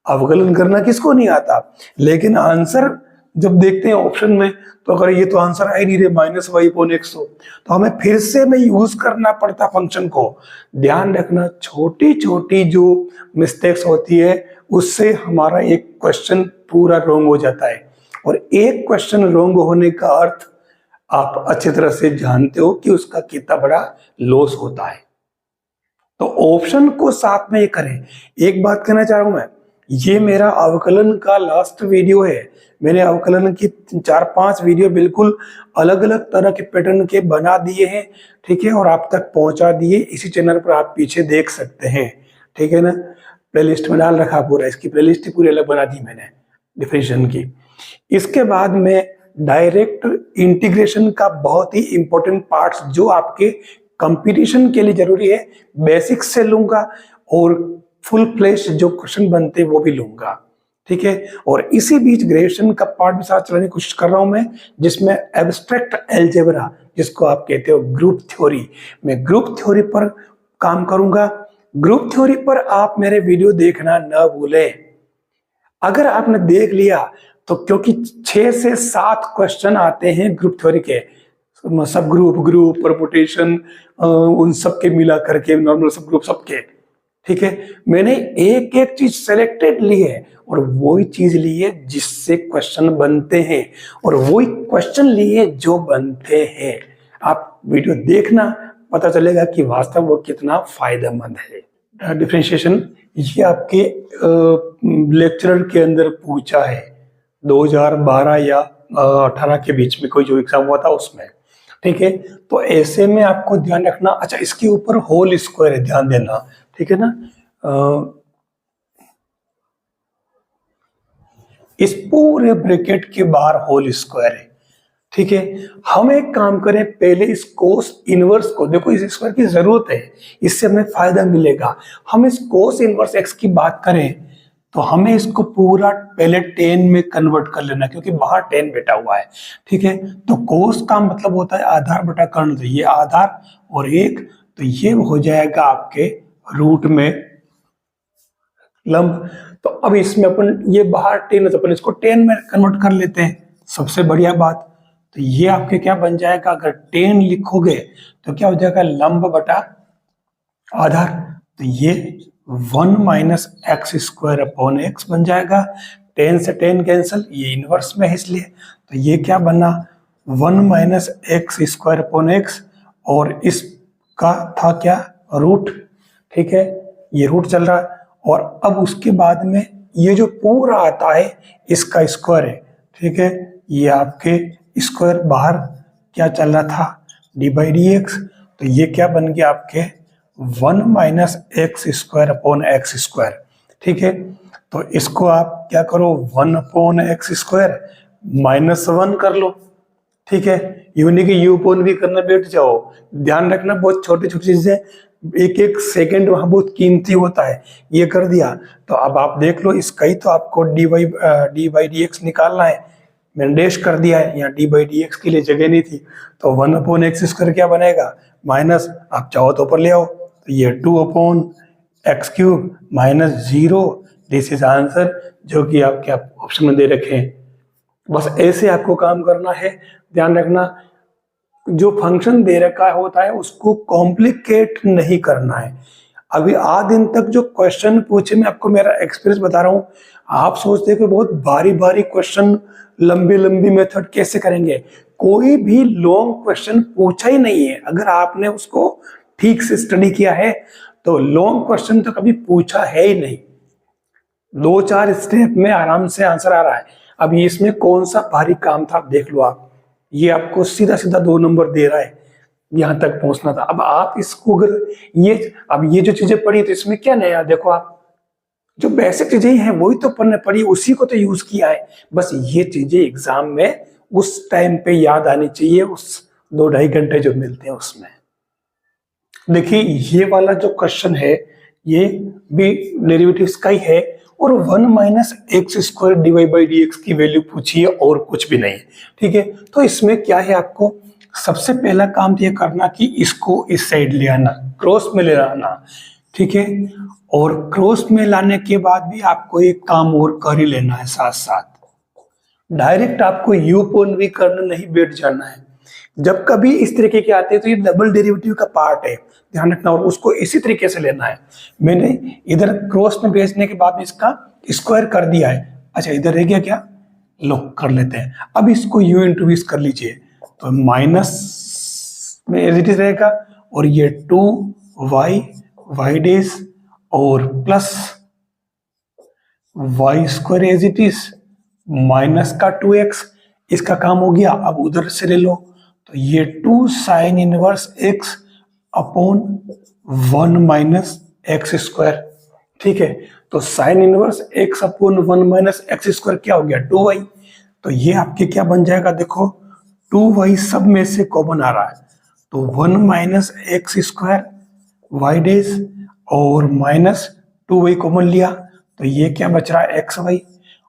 अवकलन करना किसको नहीं आता, लेकिन आंसर जब देखते हैं ऑप्शन में तो अगर ये तो आंसर आ ही नहीं रहे -y अपॉन x, तो हमें फिर से में यूज करना पड़ता फंक्शन को। ध्यान रखना छोटी छोटी जो मिस्टेक्स होती है उससे हमारा एक क्वेश्चन पूरा रॉन्ग हो जाता है, और एक क्वेश्चन रॉन्ग होने का अर्थ आप अच्छी तरह से जानते हो कि उसका कितना बड़ा लॉस होता है। तो ऑप्शन को साथ में ये करें। एक बात कहना चाह रहा हूं मैं, ये मेरा अवकलन का लास्ट वीडियो है, मैंने अवकलन की 4-5 वीडियो बिल्कुल अलग अलग तरह के पैटर्न के बना दिए हैं, ठीक है, और आप तक पहुंचा दिए, इसी चैनल पर आप पीछे देख सकते हैं, ठीक है ना। प्लेलिस्ट में डाल रखा पूरा, इसकी प्लेलिस्ट ही पूरी अलग बना दी मैंने डिफरेंशिएशन की। इसके बाद में डायरेक्ट इंटीग्रेशन का बहुत ही इंपॉर्टेंट पार्ट्स जो आपके कंपटीशन के लिए जरूरी है, बेसिक्स से लूंगा और फुल फ्लेश जो क्वेश्चन बनते हैं वो भी लूंगा, ठीक है। और इसी बीच ग्रेजुएशन का पार्ट भी साथ चलाने की कोशिश कर रहा हूं मैं, जिसमें एब्स्ट्रैक्ट अलजेब्रा, जिसको आप कहते हो ग्रुप थ्योरी, मैं ग्रुप थ्योरी पर काम करूंगा। ग्रुप थ्योरी पर आप मेरे वीडियो देखना न भूलें। अगर आपने देख लिया तो, क्योंकि 6 से 7 क्वेश्चन आते हैं ग्रुप थ्योरी के, सब ग्रुप परमुटेशन उन सब के मिला करके, नॉर्मल सब ग्रुप सबके, ठीक है। मैंने एक एक चीज सेलेक्टेड ली है और वही चीज ली है जिससे क्वेश्चन बनते हैं, और वही क्वेश्चन लिए जो बनते हैं। आप वीडियो देखना, पता चलेगा कि वास्तव वो कितना फायदेमंद है। डिफरेंशिएशन ये आपके लेक्चरर के अंदर पूछा है 2012 या 18 के बीच में, कोई जो एग्जाम हुआ था उसमें, ठीक है। तो ऐसे में आपको ध्यान रखना। अच्छा, इसके ऊपर होल स्क्वायर है, ध्यान देना, ठीक है ना। इस पूरे ब्रैकेट के बाहर होल स्क्वायर है, ठीक है। हम एक काम करें, पहले इस कोस इनवर्स को, देखो इस स्क्वायर की जरूरत है, इससे हमें फायदा मिलेगा। हम इस कोस इनवर्स एक्स की बात करें तो हमें इसको पूरा पहले टेन में कन्वर्ट कर लेना, क्योंकि बाहर टेन बैठा हुआ है, ठीक है। तो कोस का मतलब होता है आधार बटा कर्ण, तो ये आधार और एक, तो ये हो जाएगा आपके रूट में लंब। तो अब इसमें अपन, ये बाहर टेन है तो अपन इसको टेन में कन्वर्ट कर लेते हैं, सबसे बढ़िया बात। तो ये आपके क्या बन जाएगा, अगर 10 लिखोगे तो क्या हो जाएगा, लंब बटा आधार, तो ये 1 minus x square upon x बन जाएगा। 10 से 10 कैंसिल, ये इनवर्स में है इसलिए, तो ये क्या बना, 1 minus x square upon x, और इसका था क्या, रूट, ठीक है, ये रूट चल रहा है। और अब उसके बाद में ये जो पूरा आता है इसका स्क्वायर है, ठीक है। ये आपके स्क्वायर बाहर क्या चल रहा था, डी बाई डी एक्स, तो ये क्या बन गया आपके 1 minus x square upon x square, ठीक है। तो इसको आप क्या करो, 1 अपॉन एक्स स्क्वायर माइनस 1 कर लो, ठीक है। यूनिक यू अपॉन भी करना बैठ जाओ। ध्यान रखना, बहुत छोटी छोटी चीजें, एक एक सेकेंड वहां बहुत कीमती होता है। ये कर दिया तो अब आप देख लो, इसका ही तो आपको डी बाई डी एक्स निकालना है, मैंने डैश कर दिया है, यहाँ डी बाई डी एक्स के लिए जगह नहीं थी, तो 1 अपॉन एक्स स्क्वायर क्या बनेगा, माइनस, आप चाहो तो ऊपर ले आओ, तो ये 2 upon x cube minus 0, this is answer, जो कि आपके ऑप्शन में दे रखे हैं। बस ऐसे आपको काम करना है। ध्यान रखना, जो फंक्शन दे रखा होता है उसको कॉम्प्लिकेट नहीं करना है। अभी आज दिन तक जो क्वेश्चन पूछे, मैं आपको मेरा एक्सपीरियंस बता रहा हूं, आप सोचते हैं कि बहुत भारी भारी क्वेश्चन, लंबी लंबी मेथड कैसे करेंगे, कोई भी लॉन्ग क्वेश्चन पूछा ही नहीं है। अगर आपने उसको ठीक से स्टडी किया है तो लॉन्ग क्वेश्चन तो कभी पूछा है ही नहीं, 2-4 स्टेप में आराम से आंसर आ रहा है। अब इसमें कौन सा भारी काम था, देख लो आप, ये आपको सीधा सीधा 2 नंबर दे रहा है, यहां तक पहुंचना था। अब आप इसको अगर ये जो चीजें पढ़ी तो इसमें क्या नया, देखो आप जो बेसिक चीजें हैं वही तो पढ़ने पड़ी, उसी को तो यूज किया है। बस ये चीजें एग्जाम में उस टाइम पे याद आनी चाहिए, उस 2-2.5 घंटे जो मिलते हैं उसमें। देखिए ये वाला जो क्वेश्चन है ये भी डेरिवेटिव्स का ही है, और 1 minus x square D by d x की वैल्यू पूछी है और कुछ भी नहीं, ठीक है। तो इसमें क्या है, आपको सबसे पहला काम ये करना कि इसको इस साइड ले आना, क्रॉस में ले आना, ठीक है। और क्रॉस में लाने के बाद भी आपको एक काम और कर ही लेना है साथ साथ, डायरेक्ट आपको यू पॉइंट भी करने नहीं बैठ जाना है। जब कभी इस तरीके के आते हैं तो ये डबल डेरिवेटिव का पार्ट है, ध्यान रखना, और उसको इसी तरीके से लेना है। मैंने इधर क्रॉस में भेजने के बाद इसका स्क्वायर कर दिया है। अच्छा, इधर रह गया क्या, लो कर लेते हैं। अब इसको यू इंटू वी कर लीजिए, तो माइनस में एज इट इज रहेगा, और ये 2y वाई डेज और plus y square as it is minus का 2x, इसका काम हो गया। अब उधर से ले लो, तो ये 2 sine inverse x upon 1 minus x square, ठीक है। तो sine inverse x upon 1 minus x square क्या हो गया 2y। तो ये आपके क्या बन जाएगा, देखो 2y सब में से कॉमन आ रहा है, तो 1 minus x square y dash और माइनस 2y कॉमन लिया, तो ये क्या बच रहा है एक्स वाई,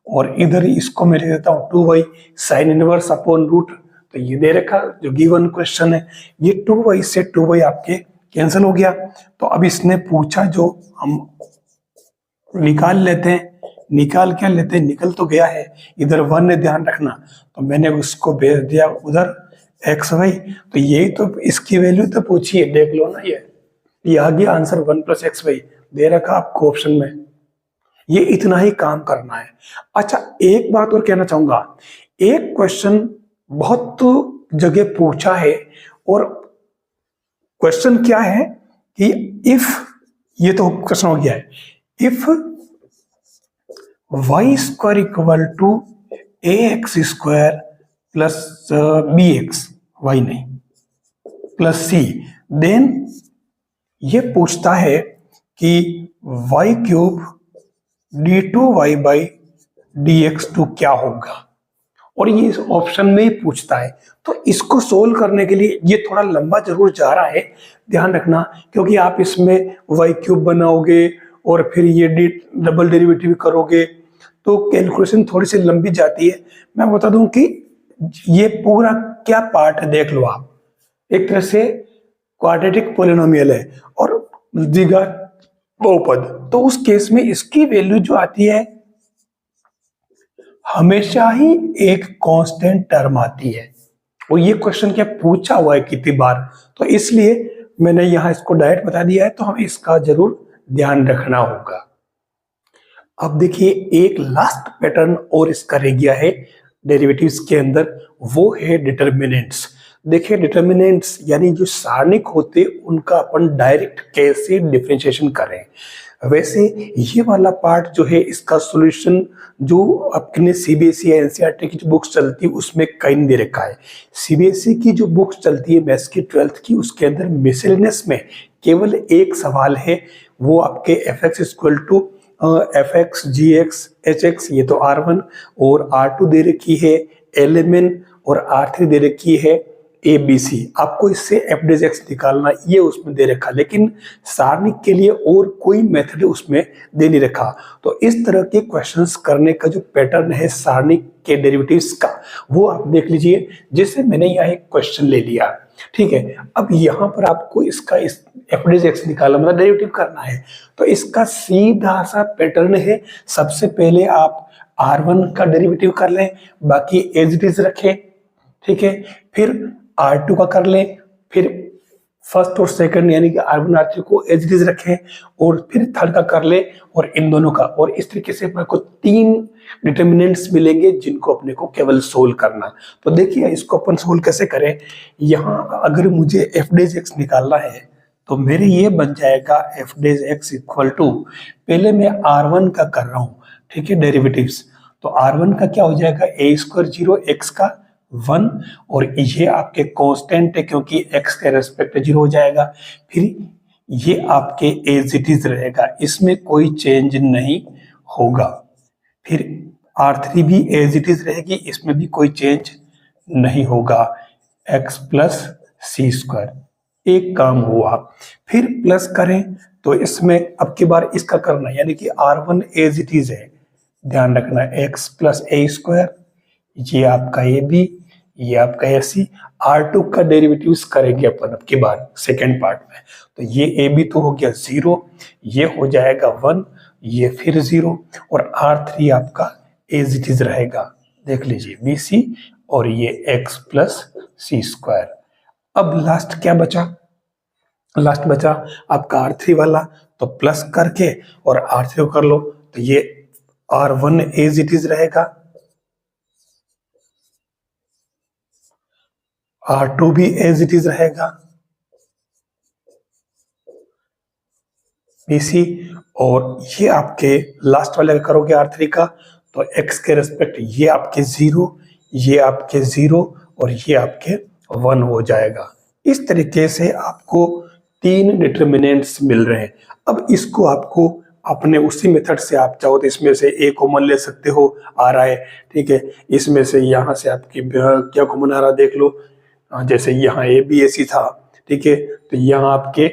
और इधर इसको मैं लिख देता हूँ 2y sine inverse upon root. तो ये दे रखा जो गिवन क्वेश्चन है, ये 2y से 2y आपके कैंसिल हो गया। तो अब इसने पूछा जो हम निकाल लेते हैं, निकाल क्या लेते हैं, निकल तो गया है, इधर 1 ने ध्यान रखना, तो मैंने उसको भेज दिया उधर एक्स वाई। तो यही तो इसकी वैल्यू तो पूछी है, देख लो ना, ये आ गया answer 1 plus x why they रखा आपको ऑप्शन में। ये इतना ही काम करना है। अच्छा एक बात और कहना चाहूंगा, एक क्वेश्चन बहुत जगह पूछा है, और क्वेश्चन क्या है कि इफ, ये तो क्वेश्चन हो गया है, if y square equal to a x square plus b x, y नहीं प्लस सी, देन ये पूछता है कि y cube d two y by d x two क्या होगा, और ये इस ऑप्शन में ही पूछता है। तो इसको सोल्व करने के लिए ये थोड़ा लंबा जरूर जा रहा है, ध्यान रखना, क्योंकि आप इसमें वाई क्यूब बनाओगे और फिर ये डी डबल डेरिवेटिव करोगे, तो कैलकुलेशन थोड़ी सी लंबी जाती है। मैं बता दूं कि ये पूरा क्या पार्ट है, देख लो आप, एक तरह से क्वाड्रेटिक पॉलिनोमियल है और द्विघात बहुपद, तो उस केस में इसकी वैल्यू जो आती है हमेशा ही एक कांस्टेंट टर्म आती है, और ये क्वेश्चन क्या पूछा हुआ है कितनी बार, तो इसलिए मैंने यहां इसको डायरेक्ट बता दिया है, तो हमें इसका जरूर ध्यान रखना होगा। अब देखिए एक लास्ट पैटर्न और इसका रह गया है डेरिवेटिव्स के अंदर, वो है डिटर्मिनेंट्स। देखिए डिटर्मिनेंट्स यानी जो सारणिक होते उनका अपन डायरेक्ट कैसे डिफरेंशिएशन करें। वैसे ये वाला पार्ट जो है इसका सॉल्यूशन जो अपने सीबीएसई या एनसीईआरटी की जो बुक्स चलती है उसमें कहीं नहीं दे रखा है। सीबीएसई की जो बुक्स चलती है मैथ्स की 12th की, उसके अंदर मिसलेनियस में केवल एक सवाल है, वो आपके f x equal to f x g x h x, ये तो R1 और R2 दे रखी है, LMN और R3 दे रखी है, ABC। आपको इससे एफ डेज एक्स निकालना, ये उसमें दे रखा, लेकिन सारणिक के लिए और कोई मेथड उसमें दे नहीं रखा। तो इस तरह के क्वेश्चंस करने का जो पैटर्न है सारणिक के डेरिवेटिव्स का, वो आप देख लीजिए। जैसे मैंने यहाँ एक क्वेश्चन ले लिया, ठीक है, अब यहाँ पर आपको इसका इस एफ डेज एक्स निकालना मतलब डेरिवेटिव करना है, तो इसका सीधा सा पैटर्न है, सबसे पहले आप R1 का डेरिवेटिव कर लें, बाकी एज इट इज रखें, ठीक है, फिर R2 का कर लें, फिर फर्स्ट और सेकंड यानी कि R1 R3 को एज इट इज रखें, और फिर थर्ड का कर ले, और इन दोनों का, और इस तरीके से अपने को 3 डिटर्मिनेंट्स मिलेंगे जिनको अपने को केवल सोल्व करना। तो देखिए इसको अपन सोल्व कैसे करें। यहाँ अगर मुझे एफ डेज एक्स निकालना है तो मेरे ये बन जाएगा f dash x equal to, पहले मैं R1 का कर रहा हूँ, ठीक है, डेरिवेटिव्स, तो R1 का क्या हो जाएगा ए स्क्वायर 0 एक्स का 1, और ये आपके कांस्टेंट है क्योंकि x के रेस्पेक्ट 0 हो जाएगा, फिर ये आपके एज इट इज रहेगा, इसमें कोई चेंज नहीं होगा, फिर R3 भी एज इट इज रहेगी, इसमें भी कोई चेंज नहीं होगा, x प्लस सी स्क्वायर, एक काम हुआ। फिर प्लस करें तो इसमें अब की बार इसका करना यानी कि R1 एज इट इज है, ध्यान रखना, x प्लस ए स्क्वायर, ये आपका ए बी, ये आपका ए सी, R2 का डेरिवेटिव्स करेंगे अपन अब की बार सेकेंड पार्ट में, तो ये ए बी तो हो गया 0, ये हो जाएगा 1, ये फिर 0, और R3 आपका एज इट इज रहेगा, देख लीजिए बी सी, और ये x प्लस सी स्क्वायर। अब लास्ट क्या बचा, लास्ट बचा आपका R3 वाला, तो प्लस करके और R3 को कर लो, तो ये R1 एज इट इज रहेगा, R2 भी एज इट इज रहेगा, BC, और ये आपके लास्ट वाले करोगे R3 का, तो x के रेस्पेक्ट ये आपके 0, ये आपके 0, और ये आपके 1 हो जाएगा। इस तरीके से आपको 3 डिटर्मिनेंट्स मिल रहे हैं। अब इसको आपको अपने उसी मेथड से आप चाहो तो इसमें से ए कॉमन ले सकते हो, आ रहा है, ठीक है। इसमें से यहाँ से आपकी क्या कॉमन आ रहा है देख लो, जैसे यहाँ ए बी ए सी था, ठीक है, तो यहाँ आपके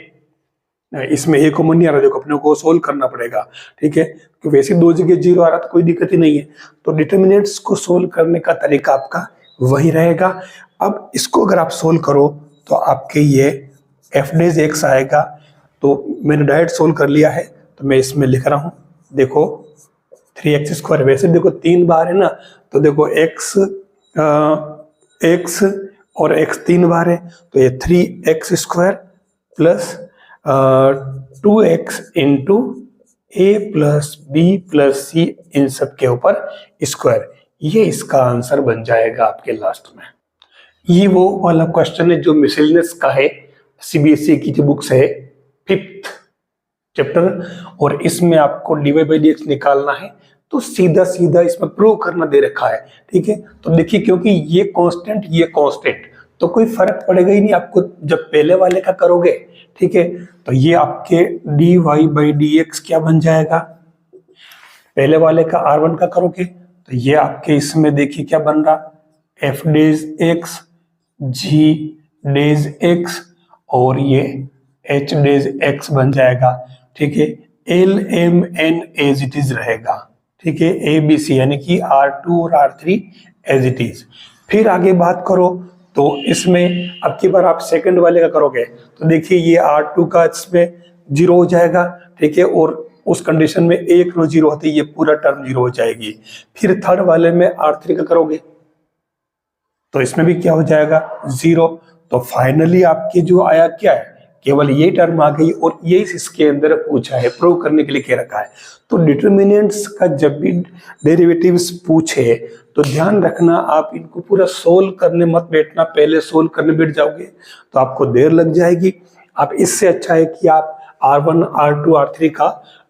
इसमें ए कॉमन नहीं आ रहा, देखो अपने को सोल्व करना पड़ेगा, ठीक है, तो वैसे दो जगह जीरो आ रहा तो कोई दिक्कत ही नहीं है। तो डिटर्मिनेंट्स को सोल्व करने का तरीका आपका वही रहेगा। अब इसको अगर आप सोल्व करो तो आपके ये एफ डेज एक्स आएगा। तो मैंने डायरेक्ट सोल्व कर लिया है, तो मैं इसमें लिख रहा हूँ, देखो 3x², वैसे देखो 3 बार है ना, तो देखो x और x 3 बार है, तो ये 3x² plus 2x into a plus b plus c इन सब के ऊपर स्क्वायर, ये इसका आंसर बन जाएगा आपके लास्ट में। ये वो वाला क्वेश्चन है जो मिसलेनियस का है, सीबीएसई की जो बुक्स है 5th चैप्टर, और इसमें आपको dy/dx निकालना है, तो सीधा सीधा इसमें प्रूव करना दे रखा है, ठीक है। तो देखिए क्योंकि ये कांस्टेंट ये कांस्टेंट, तो कोई फर्क पड़ेगा ही नहीं आपको जब पहले वाले का करोगे, ठीक है। तो ये आपके dy/dx क्या बन जाएगा, पहले वाले का r1 का करोगे तो ये आपके इसमें देखिए क्या बन रहा, f days x g days x और ये h डेज x बन जाएगा, ठीक है। l m n as it is रहेगा, ठीक है, a b c यानी कि r2 और r3 एज इट इज। फिर आगे बात करो तो इसमें अब की बार आप सेकंड वाले का करोगे तो देखिए ये r2 का इसमें 0 हो जाएगा, ठीक है, और उस कंडीशन में एक रो 0 होती है, ये पूरा टर्म 0 हो जाएगी। फिर थर्ड वाले में r3 का करोगे तो इसमें भी क्या हो जाएगा 0। तो फाइनली आपके जो आया क्या है, केवल ये टर्म आ गई, और ये इसके अंदर पूछा है, प्रूव करने के लिए क्या रखा है। तो डिटर्मिनेंट्स का जब भी डेरिवेटिव्स पूछे तो ध्यान रखना, आप इनको पूरा सोल्व करने मत बैठना, पहले सोल्व करने बैठ जाओगे तो आपको देर लग जाएगी। आप इससे अच्छा है कि आप r1 r2 r3 का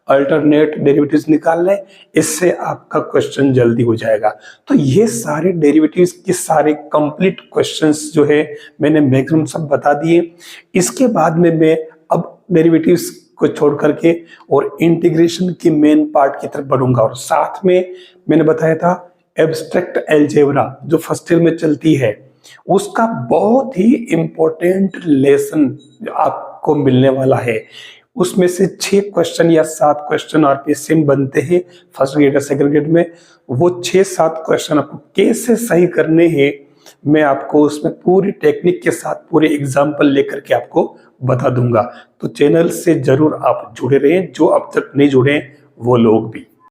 अल्टरनेट डेरिवेटिव्स निकाल लें, इससे आपका क्वेश्चन जल्दी हो जाएगा। तो ये सारे डेरिवेटिव्स के सारे कंप्लीट क्वेश्चंस जो है मैंने मैक्सिमम सब बता दिए। इसके बाद में मैं अब डेरिवेटिव्स को छोड़ करके और इंटीग्रेशन की मेन पार्ट की तरफ बढ़ूंगा, और साथ में मैंने बताया था एब्स्ट्रैक्ट अलजेब्रा जो फर्स्ट ईयर में चलती है, उसका बहुत ही इंपॉर्टेंट लेसन आपको मिलने वाला है। उसमें से 6 क्वेश्चन या 7 क्वेश्चन आरपीएसएम बनते हैं फर्स्ट ग्रेड और सेकंड ग्रेड में। वो 6-7 क्वेश्चन आपको कैसे सही करने हैं मैं आपको उसमें पूरी टेक्निक के साथ पूरे एग्जाम्पल लेकर के आपको बता दूंगा। तो चैनल से जरूर आप जुड़े रहें, जो अब तक नहीं जुड़े वो लोग भी।